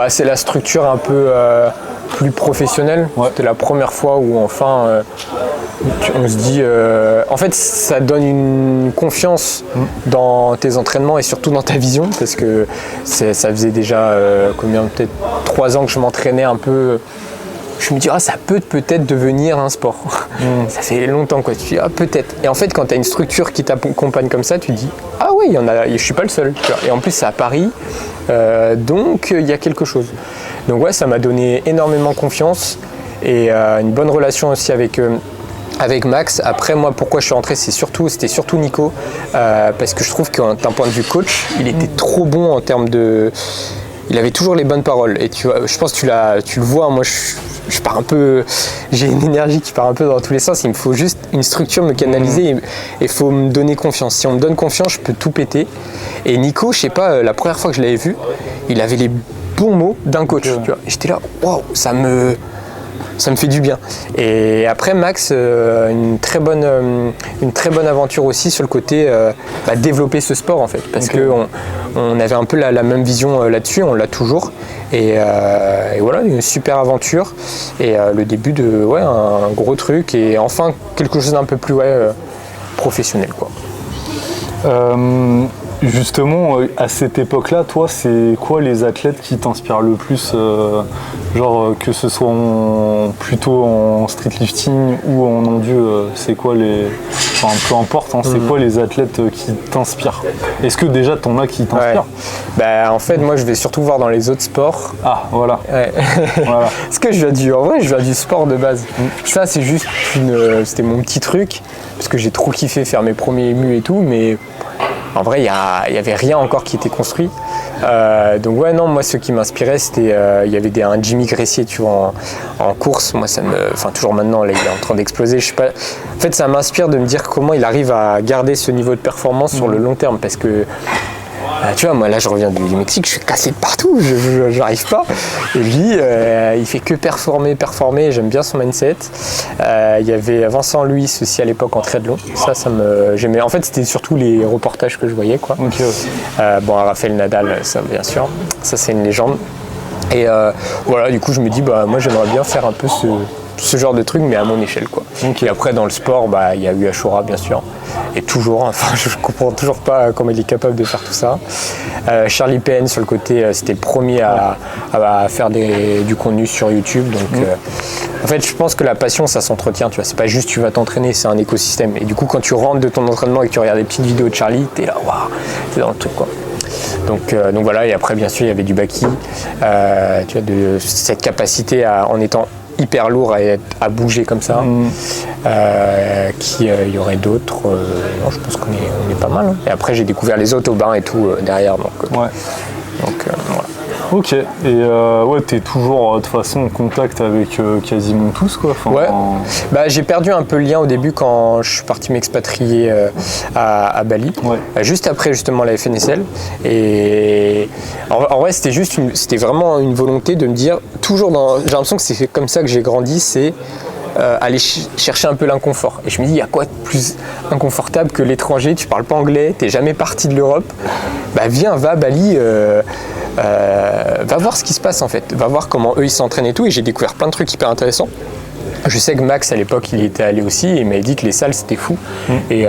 C'est la structure un peu plus professionnelle. Ouais. C'était la première fois où enfin on se dit en fait ça donne une confiance dans tes entraînements et surtout dans ta vision, parce que ça faisait déjà peut-être 3 ans que je m'entraînais un peu. Je me dis ça peut peut-être devenir un sport. Ça fait longtemps quoi. Tu dis peut-être. Et en fait quand tu as une structure qui t'accompagne comme ça, tu dis oui, il y en a, je suis pas le seul. Et en plus c'est à Paris, donc il y a quelque chose. Donc ouais, ça m'a donné énormément confiance et une bonne relation aussi avec Max. Après moi, pourquoi je suis rentré, c'était surtout Nico, parce que je trouve qu'un point de vue coach, il était trop bon en termes de... Il avait toujours les bonnes paroles et tu vois, je pense que tu le vois, moi je pars un peu, j'ai une énergie qui part un peu dans tous les sens, il me faut juste une structure, me canaliser et il faut me donner confiance. Si on me donne confiance, je peux tout péter. Et Nico, je sais pas, la première fois que je l'avais vu, il avait les bons mots d'un coach. Tu vois. Et j'étais là, waouh, ça me fait du bien. Et après Max, une très bonne aventure aussi sur le côté développer ce sport en fait, parce que on avait un peu la même vision là-dessus, on l'a toujours. Et voilà, une super aventure et le début de un gros truc et enfin quelque chose d'un peu plus professionnel quoi. Justement, à cette époque-là, toi, c'est quoi les athlètes qui t'inspirent le plus, que ce soit plutôt en streetlifting ou en endu, c'est quoi peu importe, c'est quoi les athlètes qui t'inspirent? Est-ce que déjà t'en as qui t'inspirent? En fait, moi, je vais surtout voir dans les autres sports. Ah, voilà. Ouais. Voilà. Parce que je viens du sport de base. Ça, c'est juste c'était mon petit truc, parce que j'ai trop kiffé faire mes premiers émus et tout, mais en vrai, il n'y avait rien encore qui était construit. Donc moi ce qui m'inspirait, c'était il y avait un Jimmy Gressier, tu vois, en course. Moi toujours maintenant, là, il est en train d'exploser. Je sais pas. En fait, ça m'inspire de me dire comment il arrive à garder ce niveau de performance sur le long terme, parce que tu vois, moi là je reviens du Mexique, je suis cassé de partout, je n'arrive pas. Et lui, il fait que performer, j'aime bien son mindset. Il y avait Vincent Louis aussi à l'époque en triathlon, j'aimais. En fait, c'était surtout les reportages que je voyais quoi. Okay. Raphaël Nadal, ça bien sûr, ça c'est une légende. Et voilà, du coup je me dis moi j'aimerais bien faire un peu ce genre de truc, mais à mon échelle quoi. Okay. Et après dans le sport, il y a eu Ashura bien sûr. Et toujours, je comprends toujours pas comment il est capable de faire tout ça. Charlie PN sur le côté, c'était le premier à faire du contenu sur YouTube. Donc, en fait, je pense que la passion, ça s'entretient. Tu vois, c'est pas juste tu vas t'entraîner, c'est un écosystème. Et du coup, quand tu rentres de ton entraînement et que tu regardes des petites vidéos de Charlie, t'es là, waouh, t'es dans le truc quoi. Donc voilà. Et après, bien sûr, il y avait du Baki. Tu vois, de cette capacité en étant hyper lourd à bouger comme ça. Il y aurait d'autres. Non, je pense qu'on est pas mal. Et après, j'ai découvert les autres au bain et tout derrière. Donc voilà. Ok. Et t'es toujours de toute façon en contact avec quasiment tous quoi. J'ai perdu un peu le lien au début quand je suis parti m'expatrier à Bali. Juste après justement la FNSL. Et en vrai, c'était vraiment une volonté de me dire toujours j'ai l'impression que c'est comme ça que j'ai grandi, c'est aller chercher un peu l'inconfort. Et je me dis, il y a quoi de plus inconfortable que l'étranger, tu parles pas anglais, t'es jamais parti de l'Europe, viens, va à Bali, va voir ce qui se passe en fait, va voir comment eux ils s'entraînent et tout, et j'ai découvert plein de trucs hyper intéressants. Je sais que Max à l'époque il y était allé aussi et il m'avait dit que les salles c'était fou. Et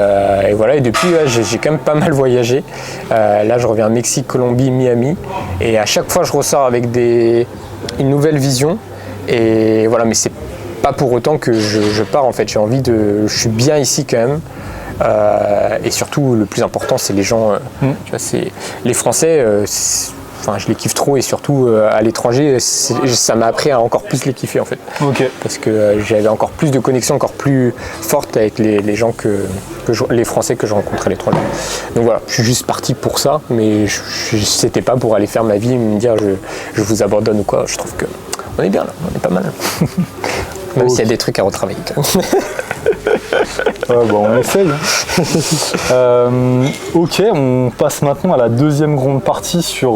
voilà, et depuis j'ai quand même pas mal voyagé. Là je reviens Mexique, Colombie, Miami, et à chaque fois je ressors avec une nouvelle vision. Et voilà, mais c'est pas pour autant que je pars en fait. Je suis bien ici quand même. Et surtout le plus important c'est les gens. Tu vois, c'est les Français. je les kiffe trop et surtout à l'étranger, ça m'a appris à encore plus les kiffer en fait. Ok. Parce que j'avais encore plus de connexions, encore plus fortes avec les gens les Français que je rencontrais à l'étranger. Donc voilà, je suis juste parti pour ça, mais c'était pas pour aller faire ma vie et me dire je vous abandonne ou quoi. Je trouve qu'on est bien là, on est pas mal. Même s'il y a des trucs à retravailler. On essaye. Ok, on passe maintenant à la deuxième grande partie sur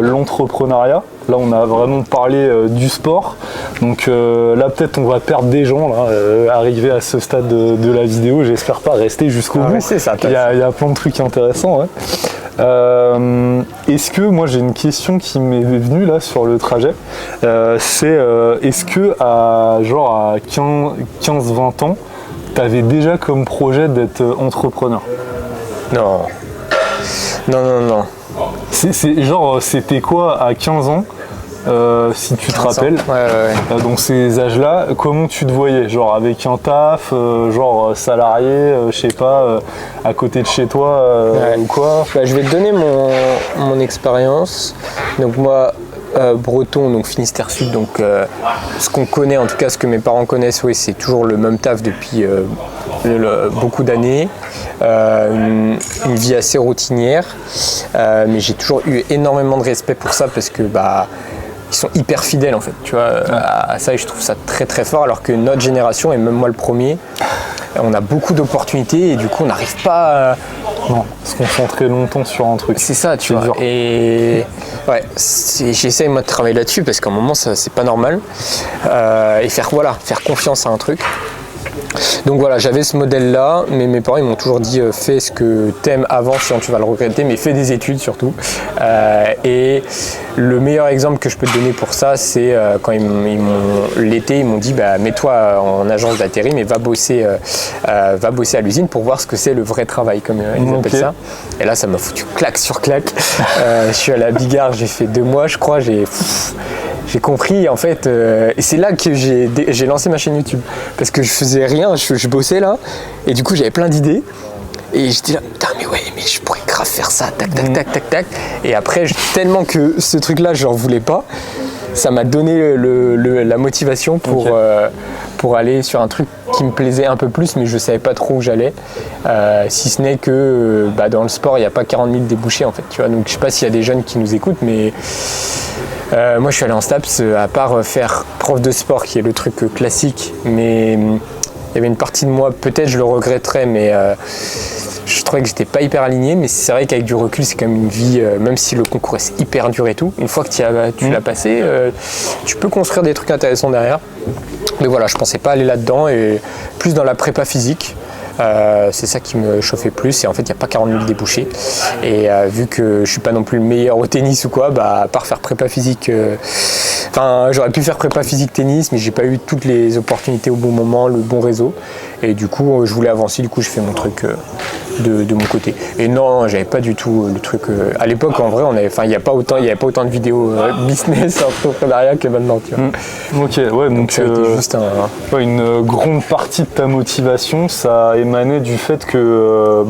l'entrepreneuriat. Là, on a vraiment parlé du sport. Donc là, peut-être on va perdre des gens là, arriver à ce stade de la vidéo. J'espère pas rester jusqu'au bout. C'est ça, il y a plein de trucs intéressants. Ouais. Est-ce que, moi j'ai une question qui m'est venue là sur le trajet, c'est est-ce que à 15-20 ans, tu avais déjà comme projet d'être entrepreneur? Non. C'était quoi à 15 ans, si tu te rappelles, dans ces âges-là, comment tu te voyais? Genre avec un taf, salarié, je sais pas, à côté de chez toi ou quoi? Je vais te donner mon expérience. Donc moi, breton, donc Finistère Sud, donc ce qu'on connaît, en tout cas ce que mes parents connaissent, oui, c'est toujours le même taf depuis beaucoup d'années, une vie assez routinière, mais j'ai toujours eu énormément de respect pour ça parce que ils sont hyper fidèles en fait, tu vois, à ça, et je trouve ça très très fort, alors que notre génération, et même moi le premier, on a beaucoup d'opportunités et du coup on n'arrive pas à se concentrer longtemps sur un truc. C'est ça, tu vois. Dur. Et ouais, j'essaye moi de travailler là-dessus parce qu'à un moment ça c'est pas normal. Et faire confiance à un truc. Donc voilà, j'avais ce modèle-là, mais mes parents ils m'ont toujours dit fais ce que t'aimes avant, sinon tu vas le regretter, mais fais des études surtout. Et le meilleur exemple que je peux te donner pour ça, c'est quand l'été ils m'ont dit mets-toi en agence d'intérim et va bosser à l'usine pour voir ce que c'est le vrai travail, comme ils appellent ça. Et là ça m'a foutu claque sur claque. Je suis allé à Bigard, j'ai fait 2 mois je crois, j'ai compris en fait, et c'est là que j'ai lancé ma chaîne YouTube, parce que je faisais rien, je bossais là, et du coup j'avais plein d'idées, et j'étais là, putain mais je pourrais grave faire ça, tac, et après tellement que ce truc là j'en voulais pas, ça m'a donné la motivation pour aller sur un truc qui me plaisait un peu plus, mais je savais pas trop où j'allais, si ce n'est que dans le sport il n'y a pas 40 000 débouchés en fait, tu vois, donc je sais pas s'il y a des jeunes qui nous écoutent, mais moi je suis allé en STAPS, à part faire prof de sport qui est le truc classique, mais il y avait une partie de moi, peut-être je le regretterais, mais je trouvais que j'étais pas hyper aligné, mais c'est vrai qu'avec du recul c'est quand même une vie, même si le concours est hyper dur et tout, une fois que tu l'as passé, tu peux construire des trucs intéressants derrière. Mais voilà, je pensais pas aller là-dedans, et plus dans la prépa physique. C'est ça qui me chauffait plus, et en fait il n'y a pas 40 000 débouchés, et vu que je suis pas non plus le meilleur au tennis ou quoi, à part faire prépa physique, j'aurais pu faire prépa physique tennis, mais j'ai pas eu toutes les opportunités au bon moment, le bon réseau, et du coup je voulais avancer, du coup je fais mon truc de mon côté. Et non, j'avais pas du tout le truc, à l'époque en vrai il n'y avait pas autant de vidéos business entrepreneuriat que maintenant, tu vois. Ok, ouais, donc juste une grande partie de ta motivation, ça émanait du fait que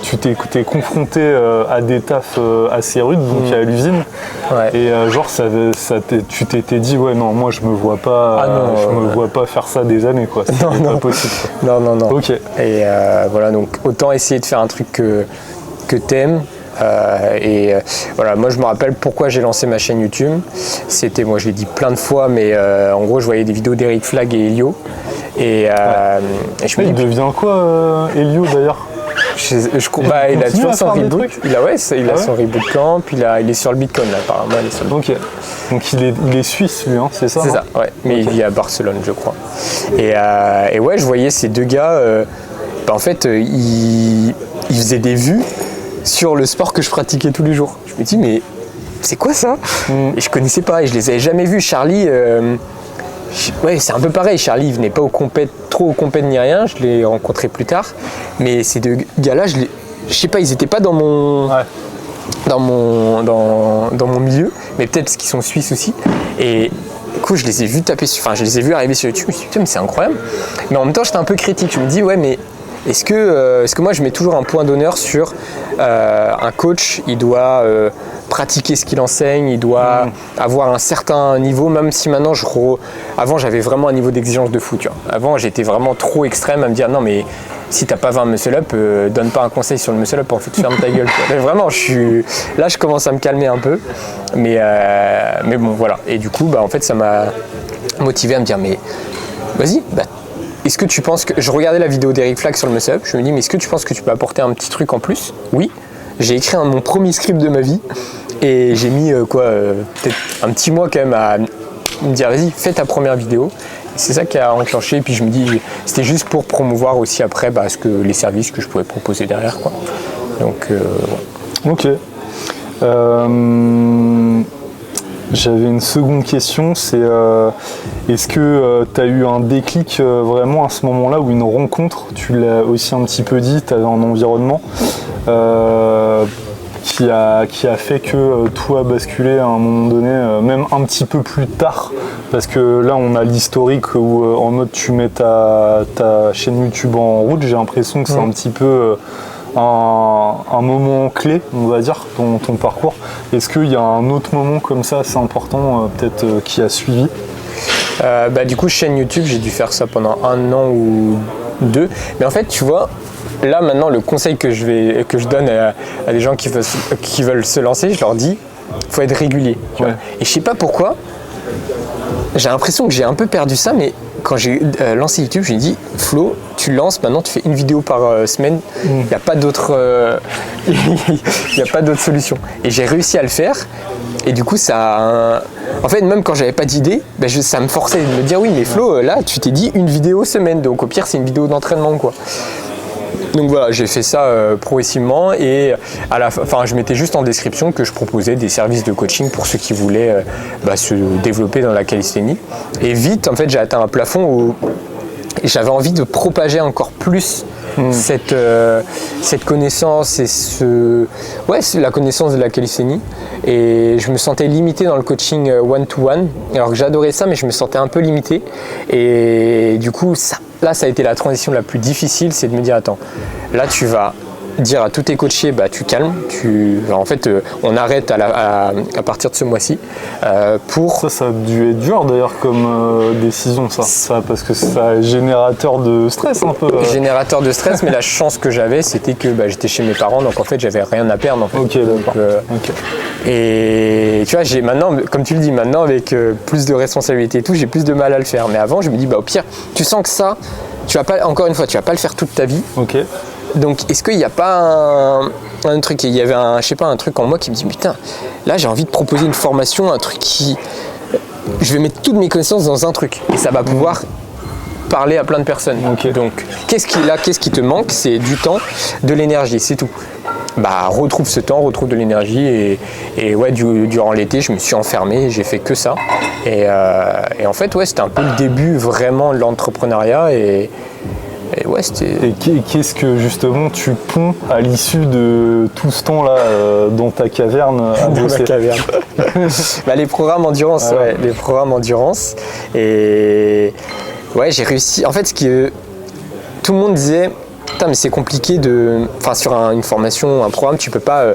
tu t'es confronté à des tafs assez rudes, donc à l'usine, et tu t'étais dit non, moi je me vois pas, vois pas faire ça des années, quoi. C'est pas possible. Non. Ok. Et voilà, donc autant essayer de faire un truc que t'aimes. Voilà, moi je me rappelle pourquoi j'ai lancé ma chaîne YouTube. C'était, moi je l'ai dit plein de fois, mais en gros je voyais des vidéos d'Eric Flag et Elio, et je me dis, il devient quoi Elio d'ailleurs? Il a toujours son reboot. Il a son reboot camp, puis il est sur le Bitcoin là, apparemment. Ok. Donc il est suisse lui, c'est ça? C'est ça, ouais. Mais il vit à Barcelone, je crois. Et ouais, je voyais ces deux gars. En fait, ils faisaient des vues sur le sport que je pratiquais tous les jours. Je me dis, mais c'est quoi ça? Et je connaissais pas, et je les avais jamais vus. Charlie, c'est un peu pareil. Charlie, il venait pas trop aux compètes ni rien. Je l'ai rencontré plus tard. Mais ces deux gars-là, je sais pas, ils étaient pas dans mon milieu, mais peut-être parce qu'ils sont suisses aussi. Et du coup, je les ai vus je les ai vus arriver sur YouTube. Je me suis dit, putain, mais c'est incroyable. Mais en même temps, j'étais un peu critique. Je me dis, ouais, mais est-ce que moi je mets toujours un point d'honneur sur un coach, il doit pratiquer ce qu'il enseigne, il doit avoir un certain niveau, même si maintenant avant j'avais vraiment un niveau d'exigence de fou, tu vois. Avant j'étais vraiment trop extrême à me dire non mais si t'as pas 20 muscle-up, donne pas un conseil sur le muscle-up, en fait ferme ta gueule. Mais vraiment là je commence à me calmer un peu, mais bon voilà. Et du coup en fait ça m'a motivé à me dire mais vas-y, est-ce que tu penses que... Je regardais la vidéo d'Eric Flack sur le muscle-up, je me dis mais est-ce que tu penses que tu peux apporter un petit truc en plus? Oui. J'ai écrit mon premier script de ma vie et j'ai mis peut-être un petit mois quand même à me dire vas-y fais ta première vidéo. C'est ça qui a enclenché et puis je me dis c'était juste pour promouvoir aussi après les services que je pouvais proposer derrière quoi. Donc Ok. J'avais une seconde question, c'est est-ce que tu as eu un déclic vraiment à ce moment-là ou une rencontre, tu l'as aussi un petit peu dit, tu avais un environnement qui a fait que tout a basculé à un moment donné, même un petit peu plus tard, parce que là on a l'historique où en mode tu mets ta chaîne YouTube en route, j'ai l'impression que c'est un petit peu un moment clé, on va dire, dans ton parcours. Est-ce qu'il y a un autre moment comme ça assez important peut-être qui a suivi? Du coup chaîne YouTube, j'ai dû faire ça pendant 1 an ou 2, mais en fait tu vois là maintenant le conseil que je donne à des gens qui veulent se lancer, je leur dis faut être régulier. Ouais. Et je sais pas pourquoi, j'ai l'impression que j'ai un peu perdu ça, mais quand j'ai lancé YouTube, j'ai dit Flo, tu lances, maintenant tu fais une vidéo par semaine, il n'y a pas d'autre solution. Et j'ai réussi à le faire, et du coup en fait même quand j'avais pas d'idée, ça me forçait de me dire oui mais Flo, là tu t'es dit une vidéo semaine, donc au pire c'est une vidéo d'entraînement quoi. Donc voilà, j'ai fait ça progressivement et à la fin, je mettais juste en description que je proposais des services de coaching pour ceux qui voulaient se développer dans la calisthénie. Et vite, en fait, j'ai atteint un plafond où j'avais envie de propager encore plus cette connaissance et la connaissance de la calisthénie. Et je me sentais limité dans le coaching one-to-one. Alors que j'adorais ça, mais je me sentais un peu limité. Et du coup, ça a été la transition la plus difficile, c'est de me dire attends, là tu vas dire à tous tes coachés tu calmes, en fait on arrête à partir de ce mois-ci pour... Ça a dû être dur d'ailleurs comme décision ça, parce que c'est générateur de stress un peu. Générateur de stress, mais la chance que j'avais c'était que j'étais chez mes parents, donc en fait j'avais rien à perdre en fait. Ok, d'accord. Et tu vois, j'ai maintenant, comme tu le dis, maintenant avec plus de responsabilités et tout, j'ai plus de mal à le faire. Mais avant je me dis au pire, tu sens que ça, tu vas pas, encore une fois, tu vas pas le faire toute ta vie. Ok. Donc est-ce qu'il n'y a pas un truc, il y avait un truc en moi qui me dit putain, là j'ai envie de proposer une formation, un truc je vais mettre toutes mes connaissances dans un truc et ça va pouvoir parler à plein de personnes. Okay. Donc qu'est-ce qui te manque? C'est du temps, de l'énergie, c'est tout. Retrouve ce temps, retrouve de l'énergie et ouais, durant l'été je me suis enfermé, j'ai fait que ça et en fait ouais, c'était un peu le début vraiment de l'entrepreneuriat et ouais, c'était... Et qu'est-ce que justement tu ponds à l'issue de tout ce temps-là dans ta caverne à bosser? Dans ma caverne. Les programmes endurance, ouais, les programmes endurance. Et ouais, j'ai réussi. En fait, tout le monde disait, putain, mais c'est compliqué sur une formation, un programme, tu peux pas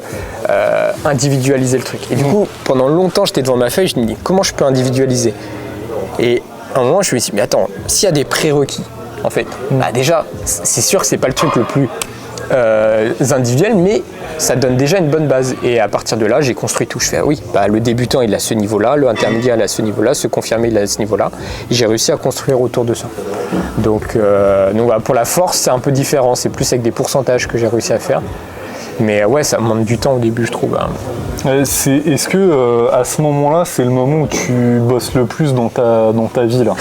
individualiser le truc. Et du coup, pendant longtemps, j'étais devant ma feuille, je me dis, comment je peux individualiser? Et à un moment, je me suis dit, mais attends, s'il y a des prérequis, en fait, déjà, c'est sûr que c'est pas le truc le plus individuel, mais ça donne déjà une bonne base. Et à partir de là, j'ai construit tout. Je fais le débutant il a ce niveau-là, le intermédiaire il a ce niveau-là, ce confirmé il a ce niveau-là. Et j'ai réussi à construire autour de ça. Donc pour la force, c'est un peu différent. C'est plus avec des pourcentages que j'ai réussi à faire. Mais ouais, ça demande du temps au début, je trouve. Est-ce que à ce moment-là, c'est le moment où tu bosses le plus dans ta vie là?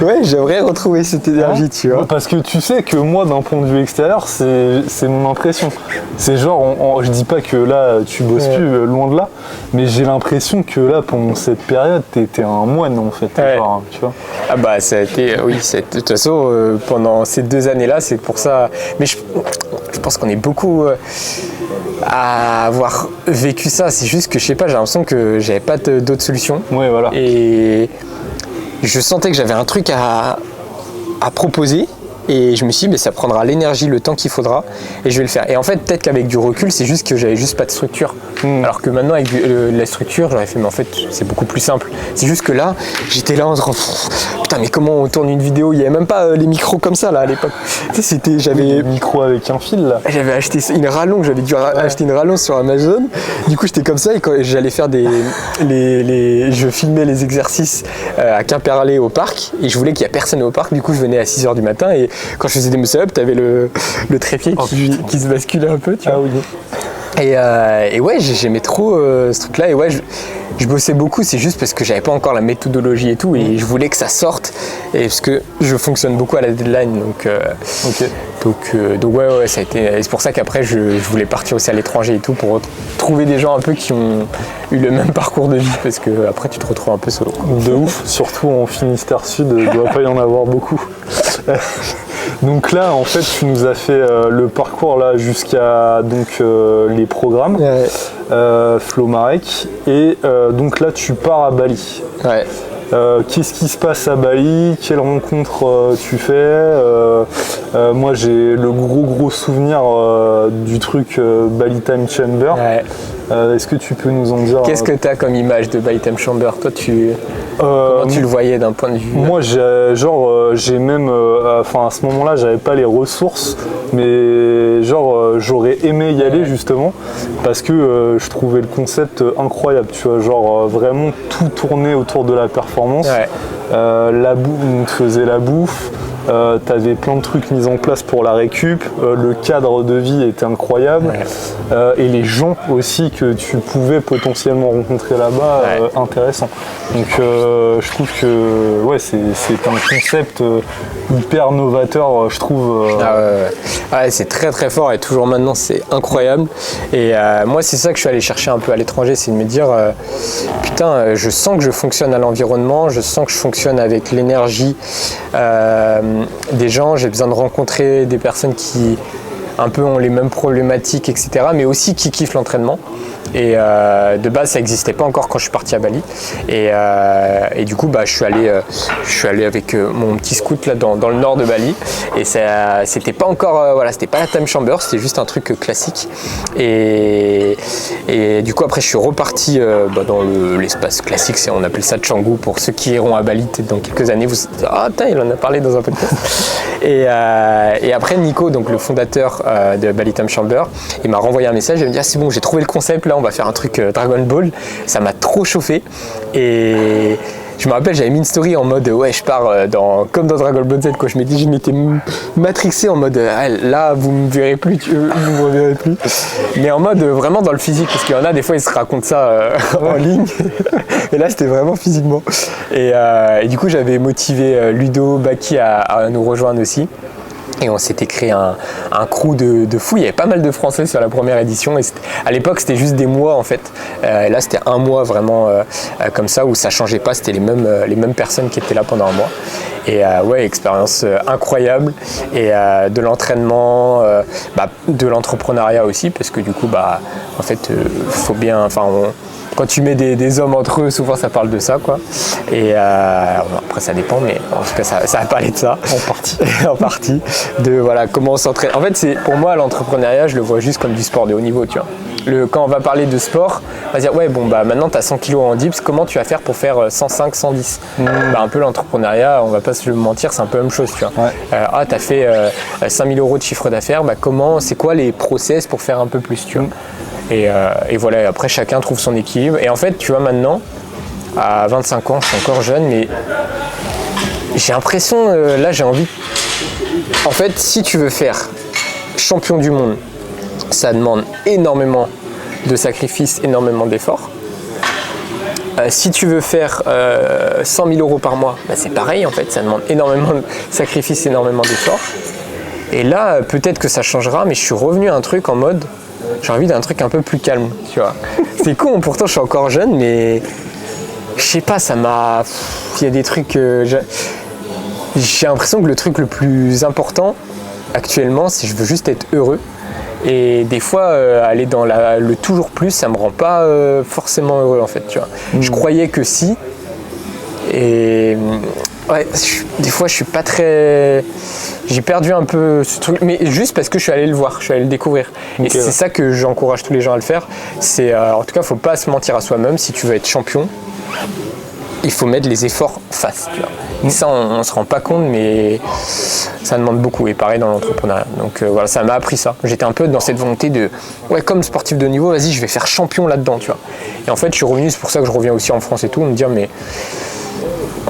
Ouais, j'aimerais retrouver cette énergie, tu vois. Parce que tu sais que moi, d'un point de vue extérieur, c'est mon impression. C'est genre, je dis pas que là, tu bosses plus, loin de là, mais j'ai l'impression que là, pendant cette période, t'étais un moine en fait. Ouais. Genre, tu vois. Ça a été, oui, de toute façon, pendant ces 2 années-là, c'est pour ça. Mais je pense qu'on est beaucoup à avoir vécu ça. C'est juste que je sais pas, j'ai l'impression que j'avais pas d'autre solution. Ouais, voilà. Et je sentais que j'avais un truc à proposer Et je me suis dit, ça prendra l'énergie, le temps qu'il faudra, et je vais le faire. Et en fait, peut-être qu'avec du recul, c'est juste que j'avais juste pas de structure. Alors que maintenant, avec la structure, j'aurais fait, mais en fait, c'est beaucoup plus simple. C'est juste que là, j'étais là en se disant, putain, mais comment on tourne une vidéo? Il n'y avait même pas les micros comme ça, là, à l'époque. Tu sais, j'avais... Des micros avec un fil, là. J'avais acheté une rallonge, j'avais dû acheter une rallonge sur Amazon. Du coup, j'étais comme ça, et quand j'allais faire je filmais les exercices à Quimperlé au parc, et je voulais qu'il n'y ait personne au parc. Du coup, je venais à 6h du matin, et quand je faisais des muscle-up, t'avais le trépied qui se basculait un peu, tu vois. Oui. Et ouais, j'aimais trop ce truc-là. Et ouais, je bossais beaucoup, c'est juste parce que j'avais pas encore la méthodologie et tout, et je voulais que ça sorte. Et parce que je fonctionne beaucoup à la deadline, donc ouais, ça a été. C'est pour ça qu'après je voulais partir aussi à l'étranger et tout pour trouver des gens un peu qui ont eu le même parcours de vie, parce que après tu te retrouves un peu solo. De ouf, surtout en Finistère Sud, il ne doit pas y en avoir beaucoup. Donc là, en fait, tu nous as fait le parcours là jusqu'à les programmes, Flo Marek, et donc là, tu pars à Bali. Ouais. Qu'est-ce qui se passe à Bali? Quelles rencontres tu fais? Moi, j'ai le gros souvenir du truc Bali Time Chamber. Ouais. Est-ce que tu peux nous en dire? Qu'est-ce que tu as comme image de Bali Time Chamber? Toi, comment tu le voyais d'un point de vue? Moi, j'ai même, à ce moment-là, j'avais pas les ressources, mais j'aurais aimé y aller justement parce que je trouvais le concept incroyable. Tu vois, vraiment tout tourné autour de la performance. Ouais. On te faisait la bouffe. T'avais plein de trucs mis en place pour la récup, le cadre de vie était incroyable, et les gens aussi que tu pouvais potentiellement rencontrer là-bas, intéressant. Donc je trouve que c'est un concept hyper novateur, je trouve. Ouais, c'est très très fort, et toujours maintenant c'est incroyable. Et moi c'est ça que je suis allé chercher un peu à l'étranger, c'est de me dire putain, je sens que je fonctionne à l'environnement, je sens que je fonctionne avec l'énergie des gens, j'ai besoin de rencontrer des personnes qui un peu ont les mêmes problématiques, etc., mais aussi qui kiffent l'entraînement. Et de base ça n'existait pas encore quand je suis parti à Bali, et du coup je suis allé avec mon petit scout là dans le nord de Bali, et ça c'était pas encore c'était pas la Time Chamber, c'était juste un truc classique, et du coup après je suis reparti dans l'espace classique, on appelle ça Canggu pour ceux qui iront à Bali dans quelques années. Il en a parlé dans un podcast. Et après Nico, donc le fondateur de Bali Time Chamber, il m'a renvoyé un message, il m'a dit c'est bon, j'ai trouvé le concept, là on va faire un truc Dragon Ball. Ça m'a trop chauffé, et je me rappelle, j'avais mis une story en mode je pars comme dans Dragon Ball Z, quoi. Je m'étais matrixé en mode là vous me verrez plus, vous me reverrez plus, mais en mode vraiment dans le physique, parce qu'il y en a des fois ils se racontent ça en ligne, et là c'était vraiment physiquement, et du coup j'avais motivé Ludo, Baki à nous rejoindre aussi. Et on s'était créé un crew de fou. Il y avait pas mal de Français sur la première édition. Et à l'époque, c'était juste des mois en fait. Et là, c'était un mois vraiment comme ça, où ça changeait pas. C'était les mêmes personnes qui étaient là pendant un mois. Et expérience incroyable. Et de l'entraînement, de l'entrepreneuriat aussi, parce que du coup, en fait, faut bien. Quand tu mets des hommes entre eux, souvent ça parle de ça, quoi. Et après ça dépend, mais en tout cas ça a parlé de ça. En partie. De comment on s'entraîne. En fait, pour moi l'entrepreneuriat, je le vois juste comme du sport de haut niveau, tu vois. Quand on va parler de sport, on va dire maintenant tu as 100 kg en dips, comment tu vas faire pour faire 105, 110 un peu l'entrepreneuriat, on va pas se mentir, c'est un peu la même chose, tu vois. Ouais. Tu as fait 5 000 € de chiffre d'affaires, c'est quoi les process pour faire un peu plus, tu vois. Et voilà, après chacun trouve son équilibre. Et en fait, tu vois, maintenant, à 25 ans, je suis encore jeune, mais j'ai l'impression, là j'ai envie. En fait, si tu veux faire champion du monde, ça demande énormément de sacrifices, énormément d'efforts. Si tu veux faire 100 000 € par mois, c'est pareil en fait, ça demande énormément de sacrifices, énormément d'efforts. Et là, peut-être que ça changera, mais je suis revenu à un truc en mode, j'ai envie d'un truc un peu plus calme, tu vois. C'est con, pourtant je suis encore jeune, mais je sais pas, il y a des trucs, j'ai l'impression que le truc le plus important actuellement, c'est que je veux juste être heureux. Et des fois, aller dans le toujours plus, ça me rend pas forcément heureux en fait, tu vois. Je croyais que si. Et Ouais, des fois je suis pas très... J'ai perdu un peu ce truc, mais juste parce que je suis allé le voir, je suis allé le découvrir. Okay, et c'est ça que j'encourage tous les gens à le faire. C'est, en tout cas, faut pas se mentir à soi-même. Si tu veux être champion, il faut mettre les efforts en face. Tu vois. Et ça, on se rend pas compte, mais ça demande beaucoup. Et pareil dans l'entrepreneuriat. Donc voilà, ça m'a appris ça. J'étais un peu dans cette volonté de, ouais, comme sportif de haut niveau, vas-y, je vais faire champion là-dedans, tu vois. Et en fait, je suis revenu, c'est pour ça que je reviens aussi en France et tout, me dire, mais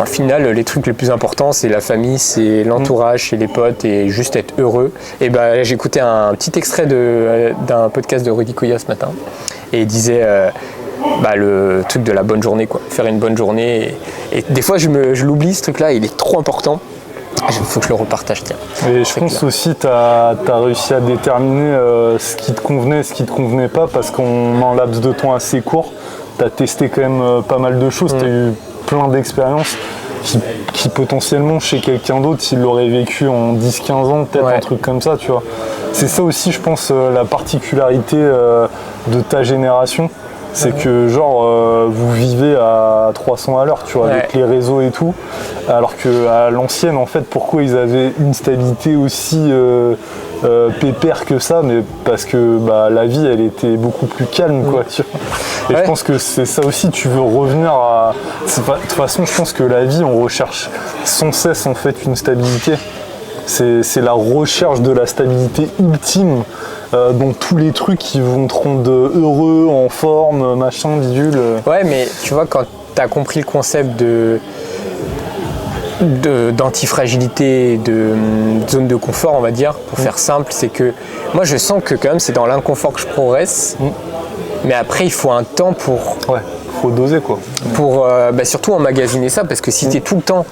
au final, les trucs les plus importants, c'est la famille, c'est l'entourage, c'est les potes et juste être heureux. Et bah, j'ai écouté un petit extrait d'un podcast de Rudy Koya ce matin. Et il disait le truc de la bonne journée, quoi. Faire une bonne journée. Et des fois, je l'oublie, ce truc-là, il est trop important. Il faut que je le repartage, tiens. Et je pense aussi que tu as réussi à déterminer ce qui te convenait et ce qui ne te convenait pas, parce qu'en laps de temps assez court, tu as testé quand même pas mal de choses. Tu as eu plein d'expériences qui potentiellement chez quelqu'un d'autre, s'il l'aurait vécu en 10-15 ans, peut-être un truc comme ça, tu vois. C'est ça aussi, je pense, la particularité de ta génération. C'est que genre vous vivez à 300 à l'heure, tu vois, avec les réseaux et tout, alors qu'à l'ancienne, en fait, pourquoi ils avaient une stabilité aussi pépère que ça, mais parce que la vie, elle était beaucoup plus calme, quoi, tu vois. Et je pense que c'est ça aussi, tu veux revenir à... De toute façon, je pense que la vie, on recherche sans cesse, en fait, une stabilité. C'est la recherche de la stabilité ultime dans tous les trucs qui vont te rendre heureux, en forme, machin, bidule. Ouais, mais tu vois, quand tu as compris le concept d'antifragilité, de zone de confort, on va dire, pour faire simple, c'est que moi je sens que quand même c'est dans l'inconfort que je progresse, mais après il faut un temps pour... Ouais, faut doser, quoi. Pour surtout emmagasiner ça, parce que si tu es tout le temps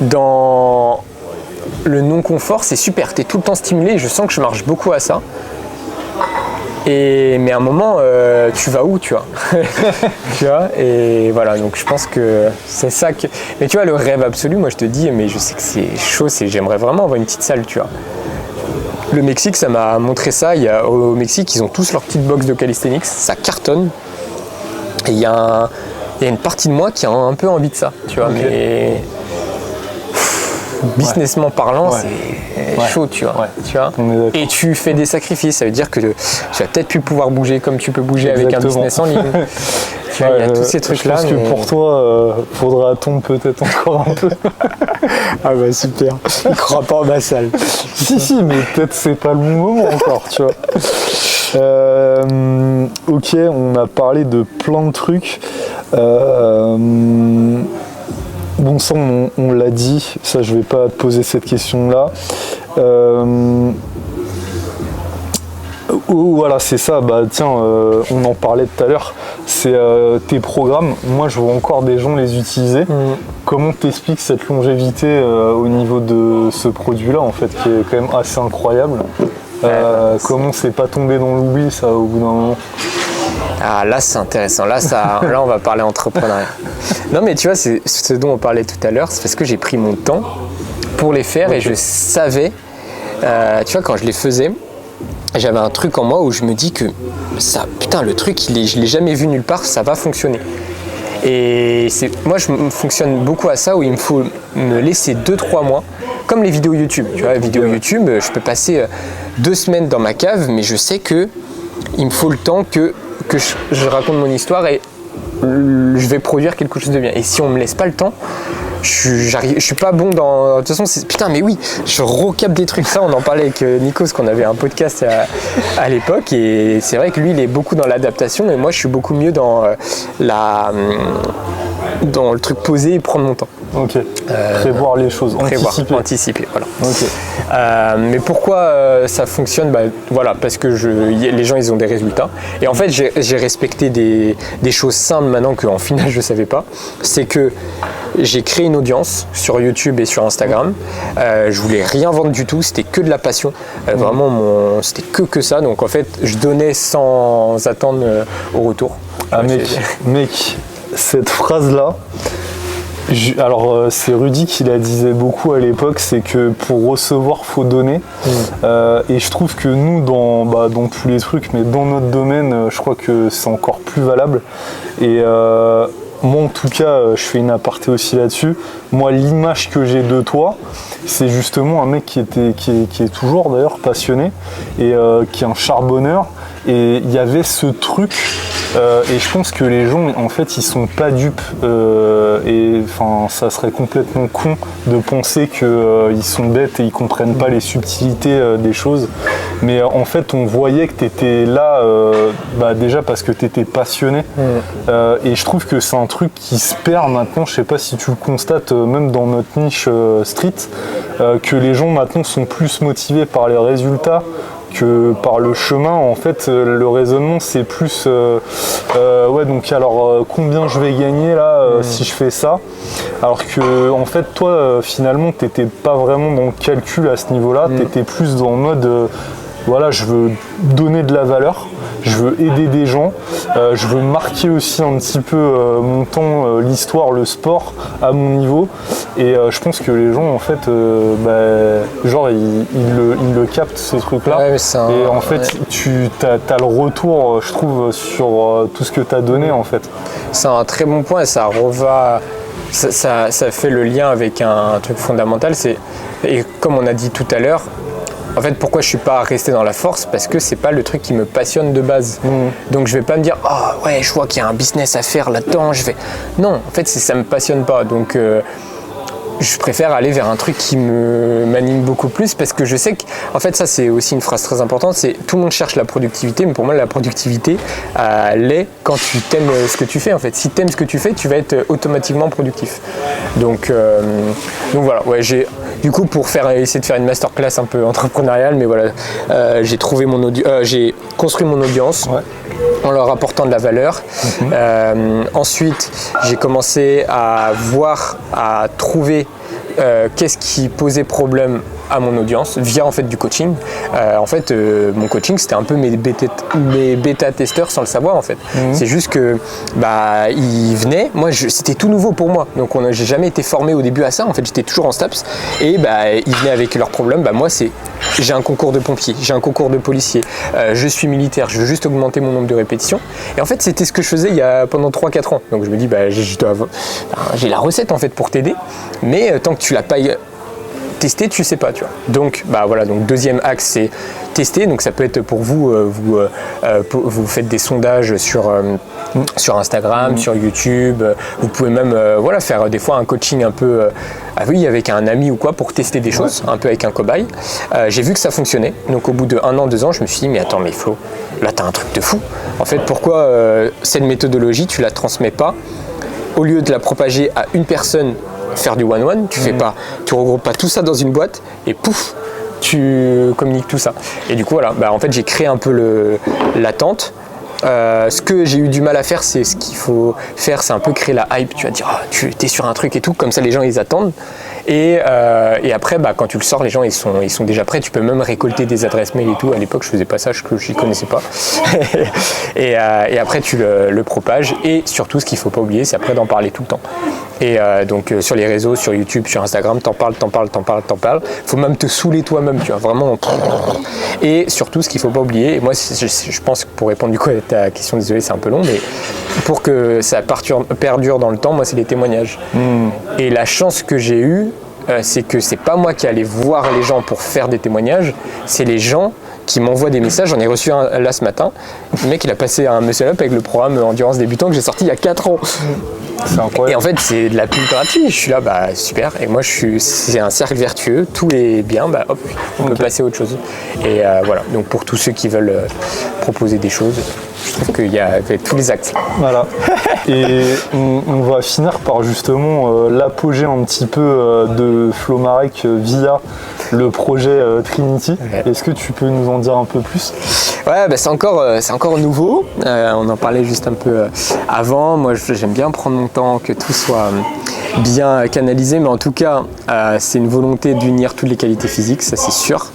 dans le non-confort, c'est super, tu es tout le temps stimulé, je sens que je marche beaucoup à ça. Mais à un moment, tu vas où, tu vois. Tu vois, et voilà, donc je pense que c'est ça que... Mais tu vois, le rêve absolu, moi je te dis, mais je sais que c'est chaud, j'aimerais vraiment avoir une petite salle, tu vois. Le Mexique, ça m'a montré ça. Au Mexique, ils ont tous leur petite box de calisthenics, ça cartonne. Et il y a une partie de moi qui a un peu envie de ça, tu vois, mais... businessment parlant, c'est chaud, tu vois. Tu vois. Et tu fais des sacrifices, ça veut dire que tu vas peut-être plus pouvoir bouger comme tu peux bouger avec un business en ligne. Tu vois, il y a tous ces trucs-là. Je pense que pour toi, faudra attendre peut-être encore un peu. Ah bah super, il croit pas en ma salle. Si, mais peut-être c'est pas le bon moment encore, tu vois. Ok, on a parlé de plein de trucs. Bon, ça, on l'a dit, ça, je vais pas te poser cette question-là. Voilà, c'est ça, tiens, on en parlait tout à l'heure, c'est tes programmes, moi je vois encore des gens les utiliser. Comment t'expliques cette longévité au niveau de ce produit-là, en fait, qui est quand même assez incroyable. Comment c'est pas tombé dans l'oubli, ça, au bout d'un moment? Ah, là c'est intéressant, là on va parler entrepreneuriat. Non mais tu vois, c'est ce dont on parlait tout à l'heure, c'est parce que j'ai pris mon temps pour les faire. Et je savais, tu vois, quand je les faisais, j'avais un truc en moi où je me dis que ça, putain, le truc, je l'ai jamais vu nulle part, ça va fonctionner. Et moi je fonctionne beaucoup à ça, où il me faut me laisser 2-3 mois, comme les vidéos YouTube. Tu vois, les vidéos YouTube, je peux passer 2 semaines dans ma cave, mais je sais que il me faut le temps que je raconte mon histoire et je vais produire quelque chose de bien. Et si on me laisse pas le temps, je suis pas bon dans... De toute façon, putain, mais oui, je recapte des trucs. Ça, on en parlait avec Nico, parce qu'on avait un podcast à l'époque. Et c'est vrai que lui, il est beaucoup dans l'adaptation. Et moi, je suis beaucoup mieux dans le truc posé et prendre mon temps. Ok. Prévoir les choses, anticiper, voilà. Okay. Mais pourquoi ça fonctionne? Voilà, parce que les gens, ils ont des résultats. Et en fait, j'ai respecté des choses simples maintenant qu'en final, je savais pas. C'est que j'ai créé une audience sur YouTube et sur Instagram. Je voulais rien vendre du tout, c'était que de la passion. Vraiment, c'était que ça. Donc en fait, je donnais sans attendre au retour. Ah mec, cette phrase-là, alors c'est Rudy qui la disait beaucoup à l'époque, c'est que pour recevoir, faut donner. Et je trouve que nous, dans tous les trucs, mais dans notre domaine, je crois que c'est encore plus valable. Et moi en tout cas, je fais une aparté aussi là-dessus. Moi, l'image que j'ai de toi, c'est justement un mec qui est toujours d'ailleurs passionné et qui est un charbonneur. Et il y avait ce truc, et je pense que les gens, en fait, ils sont pas dupes. Et enfin, ça serait complètement con de penser qu'ils sont bêtes et ils comprennent pas les subtilités des choses. Mais en fait, on voyait que tu étais là, déjà parce que tu étais passionné. Et je trouve que c'est un truc qui se perd maintenant. Je sais pas si tu le constates, même dans notre niche street, que les gens maintenant sont plus motivés par les résultats que par le chemin. En fait, le raisonnement, c'est plus donc alors combien je vais gagner là si je fais ça, alors que en fait toi finalement t'étais pas vraiment dans le calcul à ce niveau là, t'étais plus dans le mode voilà, je veux donner de la valeur, je veux aider des gens, je veux marquer aussi un petit peu mon temps, l'histoire, le sport à mon niveau. Et je pense que les gens, en fait, genre, ils le captent, ces trucs-là. Ouais, et en fait, tu as le retour, je trouve, sur tout ce que tu as donné, en fait. C'est un très bon point et ça fait le lien avec un truc fondamental. Et comme on a dit tout à l'heure, en fait, pourquoi je suis pas resté dans la force? Parce que c'est pas le truc qui me passionne de base. Donc je vais pas me dire oh ouais, je vois qu'il y a un business à faire là-dedans, non, en fait ça me passionne pas. Donc je préfère aller vers un truc qui m'anime beaucoup plus, parce que je sais que, en fait, ça c'est aussi une phrase très importante, c'est tout le monde cherche la productivité, mais pour moi la productivité l'est quand tu t'aimes ce que tu fais, en fait. Si tu aimes ce que tu fais, tu vas être automatiquement productif. Donc voilà, ouais, du coup, pour essayer de faire une masterclass un peu entrepreneuriale, mais voilà, j'ai construit mon audience. Ouais. En leur apportant de la valeur. Ensuite, j'ai commencé à trouver qu'est-ce qui posait problème à mon audience via en fait du coaching. Mon coaching, c'était un peu mes bêta-testeurs sans le savoir, en fait. C'est juste que ils venaient, c'était tout nouveau pour moi, donc j'ai jamais été formé au début à ça, en fait. J'étais toujours en STAPS et ils venaient avec leurs problèmes. Moi, j'ai un concours de pompier, j'ai un concours de policier, je suis militaire, je veux juste augmenter mon nombre de répétitions. Et en fait, c'était ce que je faisais pendant 3-4 ans. Donc je me dis, j'ai la recette en fait pour t'aider, mais tant que tu l'as pas tester, tu sais pas, tu vois. Donc voilà, donc deuxième axe, c'est tester. Donc ça peut être pour vous, vous faites des sondages sur Instagram, sur YouTube. Vous pouvez même faire des fois un coaching un peu avec un ami ou quoi, pour tester des choses, un peu avec un cobaye. J'ai vu que ça fonctionnait. Donc au bout de 1 an, 2 ans, je me suis dit, mais attends, mais Flo, là t'as un truc de fou. En fait, pourquoi cette méthodologie, tu la transmets pas au lieu de la propager à une personne? Faire du one-one, tu regroupes pas tout ça dans une boîte et pouf, tu communiques tout ça. Et du coup, voilà, en fait, j'ai créé un peu l'attente. Ce que j'ai eu du mal à faire, c'est ce qu'il faut faire, c'est un peu créer la hype. Tu vas dire, tu es sur un truc et tout, comme ça les gens ils attendent. Et après, quand tu le sors, les gens ils sont déjà prêts. Tu peux même récolter des adresses mail et tout. À l'époque, je faisais pas ça, je n'y connaissais pas. et après, tu le propages. Et surtout, ce qu'il faut pas oublier, c'est après d'en parler tout le temps. Et donc sur les réseaux, sur YouTube, sur Instagram, t'en parles. Faut même te saouler toi-même, tu vois, vraiment. Et surtout, ce qu'il faut pas oublier, et moi je pense que pour répondre du coup à ta question, désolé, c'est un peu long, mais pour que ça perdure dans le temps, moi c'est les témoignages. Et la chance que j'ai eue, c'est que c'est pas moi qui allais voir les gens pour faire des témoignages, c'est les gens qui m'envoient des messages. J'en ai reçu un là ce matin. Le mec, il a passé un muscle up avec le programme Endurance Débutant que j'ai sorti il y a 4 ans. C'est incroyable. Et en fait, c'est de la pub gratuite. Je suis là, super. Et moi, c'est un cercle vertueux. Tout est bien, hop, on peut passer à autre chose. Et voilà. Donc, pour tous ceux qui veulent proposer des choses, je trouve qu'il y a tous les actes. Voilà. Et on va finir par justement l'apogée un petit peu de Flo Marek via le projet Trinity. Ouais. Est-ce que tu peux nous en dire un peu plus? Ouais, c'est encore nouveau. On en parlait juste un peu avant. Moi, j'aime bien prendre mon temps, que tout soit bien canalisé, mais en tout cas, c'est une volonté d'unir toutes les qualités physiques, ça c'est sûr.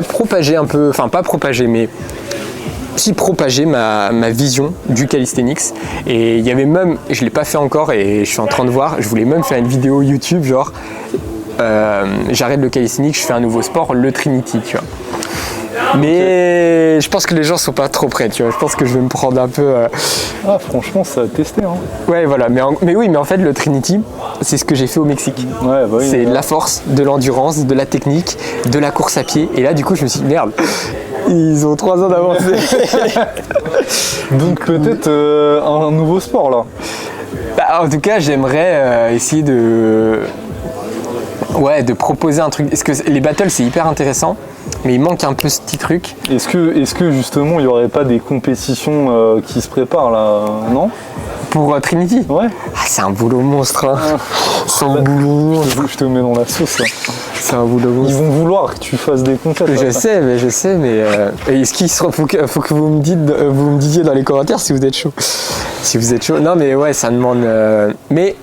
Propager un peu, enfin pas propager, mais si propager ma vision du calisthenics. Et il y avait même, je l'ai pas fait encore et je suis en train de voir, je voulais même faire une vidéo YouTube genre j'arrête le calisthenics, je fais un nouveau sport, le Trinity, tu vois. Mais je pense que les gens sont pas trop prêts, tu vois. Je pense que je vais me prendre un peu... Ah, franchement, ça a testé, hein. Ouais, voilà. Mais oui, mais en fait, le Trinity, c'est ce que j'ai fait au Mexique. Ouais, bah oui, c'est la force, de l'endurance, de la technique, de la course à pied. Et là, du coup, je me suis dit, merde, ils ont 3 ans d'avancée. Donc peut-être un nouveau sport, là. Bah, en tout cas, j'aimerais essayer de proposer un truc. Parce que les battles, c'est hyper intéressant, mais il manque un peu ce petit truc. Est-ce que justement, il n'y aurait pas des compétitions qui se préparent, là, non? Pour Trinity? Ouais. Ah, c'est un boulot monstre. Hein. C'est un boulot monstre. Je te mets dans la sauce, là. C'est un boulot monstre. Ils vont vouloir que tu fasses des compètes. Je sais, mais est-ce qu'il faut que vous me disiez dans les commentaires si vous êtes chaud. Si vous êtes chaud. Non, mais ouais, ça demande. Mais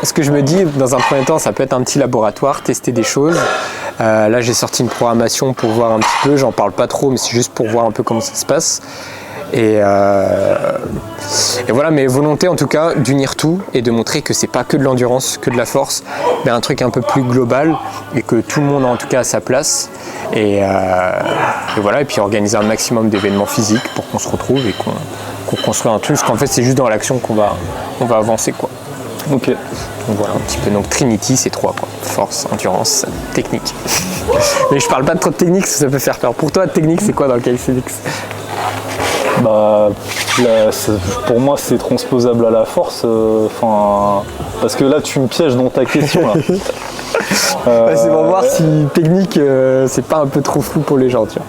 ce que je me dis, dans un premier temps, ça peut être un petit laboratoire, tester des choses. Là, j'ai sorti une programmation pour voir un petit peu. J'en parle pas trop, mais c'est juste pour voir un peu comment ça se passe. Et voilà, mes volontés en tout cas d'unir tout et de montrer que c'est pas que de l'endurance, que de la force, mais un truc un peu plus global et que tout le monde en tout cas a sa place. Et voilà, et puis organiser un maximum d'événements physiques pour qu'on se retrouve et qu'on construise un truc. Parce qu'en fait, c'est juste dans l'action qu'on va avancer, quoi. Ok. Donc voilà un petit peu. Donc Trinity, c'est 3 quoi. Force, endurance, technique. Mais je parle pas de trop de technique, parce que ça peut faire peur. Pour toi, technique, c'est quoi dans le calisthenics? Bah, pour moi, c'est transposable à la force. Parce que là, tu me pièges dans ta question. Là. C'est pour voir si technique, c'est pas un peu trop flou pour les gens, tu vois.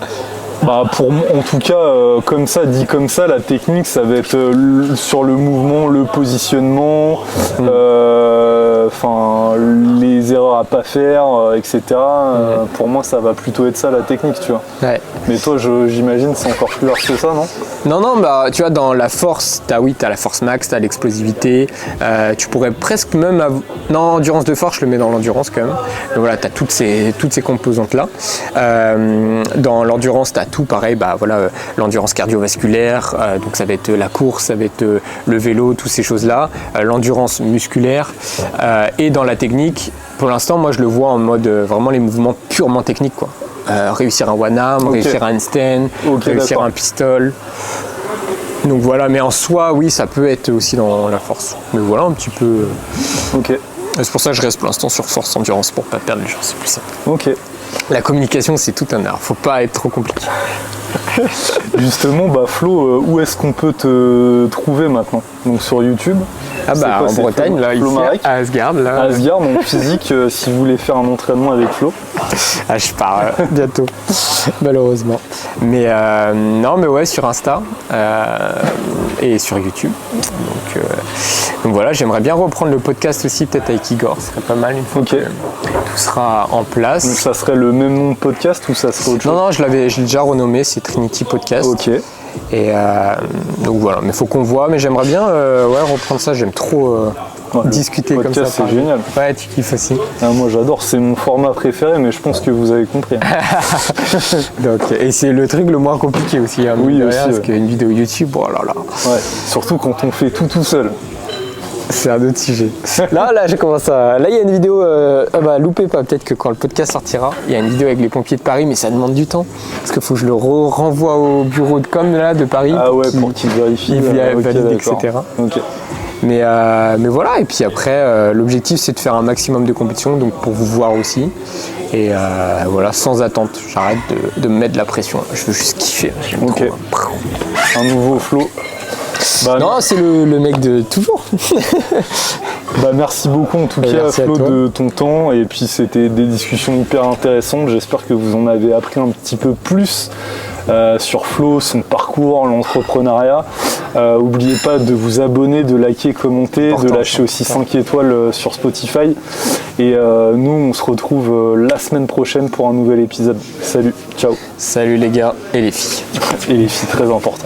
Bah, en tout cas, comme ça, dit comme ça, la technique, ça va être sur le mouvement, le positionnement, les erreurs à pas faire, etc. Pour moi, ça va plutôt être ça la technique, tu vois. Ouais. Mais toi, j'imagine, c'est encore plus large que ça, non? Non, bah tu vois, dans la force, t'as la force max, t'as l'explosivité. Tu pourrais presque même non, endurance de force, je le mets dans l'endurance quand même. Donc voilà, t'as toutes ces composantes là. Dans l'endurance, t'as tout pareil, bah voilà, l'endurance cardiovasculaire, donc ça va être la course, ça va être le vélo, toutes ces choses-là, l'endurance musculaire, et dans la technique, pour l'instant, moi je le vois en mode vraiment les mouvements purement techniques, quoi. Réussir un one-arm, réussir un handstand, réussir un pistol. Donc voilà, mais en soi, oui, ça peut être aussi dans la force. Mais voilà, un petit peu. Ok. C'est pour ça que je reste pour l'instant sur force endurance pour pas perdre les gens, c'est plus simple. Ok. La communication, c'est tout un art, faut pas être trop compliqué. Justement, bah Flo, où est-ce qu'on peut te trouver maintenant? Donc sur YouTube? Ah bah en Bretagne, là, ici, à Asgard. Là. À Asgard, donc physique, si vous voulez faire un entraînement avec Flo. Ah, je pars bientôt, malheureusement. Mais non, mais ouais, sur Insta et sur YouTube. Donc voilà, j'aimerais bien reprendre le podcast aussi, peut-être avec Igor, ce serait pas mal une fois que tout sera en place. Donc ça serait le même nom de podcast ou ça serait autre chose? Non, je l'ai déjà renommé, c'est Trinity Podcast. Ok. Et donc voilà, mais faut qu'on voit, mais j'aimerais bien reprendre ça, j'aime trop discuter comme ça. C'est génial. Ouais, tu kiffes aussi. Ah, moi j'adore, c'est mon format préféré, mais je pense que vous avez compris. Donc, et c'est le truc le moins compliqué aussi, hein, oui, aussi, parce qu'une vidéo YouTube, oh là là. Ouais, surtout quand on fait tout seul. C'est un autre sujet. Là, je commence à. Là, il y a une vidéo. Loupez pas, peut-être que quand le podcast sortira, il y a une vidéo avec les pompiers de Paris, mais ça demande du temps. Parce qu'il faut que je le renvoie au bureau de com là, de Paris. Ah ouais, pour qu'ils vérifient. Valide, etc. Ok. Mais voilà, et puis après, l'objectif c'est de faire un maximum de compétitions, donc pour vous voir aussi. Et voilà, sans attente. J'arrête de me mettre de la pression. Je veux juste kiffer. Ok. Un nouveau Flo. Bah, non, c'est le mec de toujours. Bah, merci beaucoup en tout cas Flo de ton temps, et puis c'était des discussions hyper intéressantes. J'espère que vous en avez appris un petit peu plus sur Flo, son parcours, l'entrepreneuriat. N'oubliez pas de vous abonner, de liker, commenter, de lâcher aussi 5 étoiles sur Spotify. Et nous on se retrouve la semaine prochaine pour un nouvel épisode. Salut, ciao. Salut les gars et les filles. Et les filles, très important.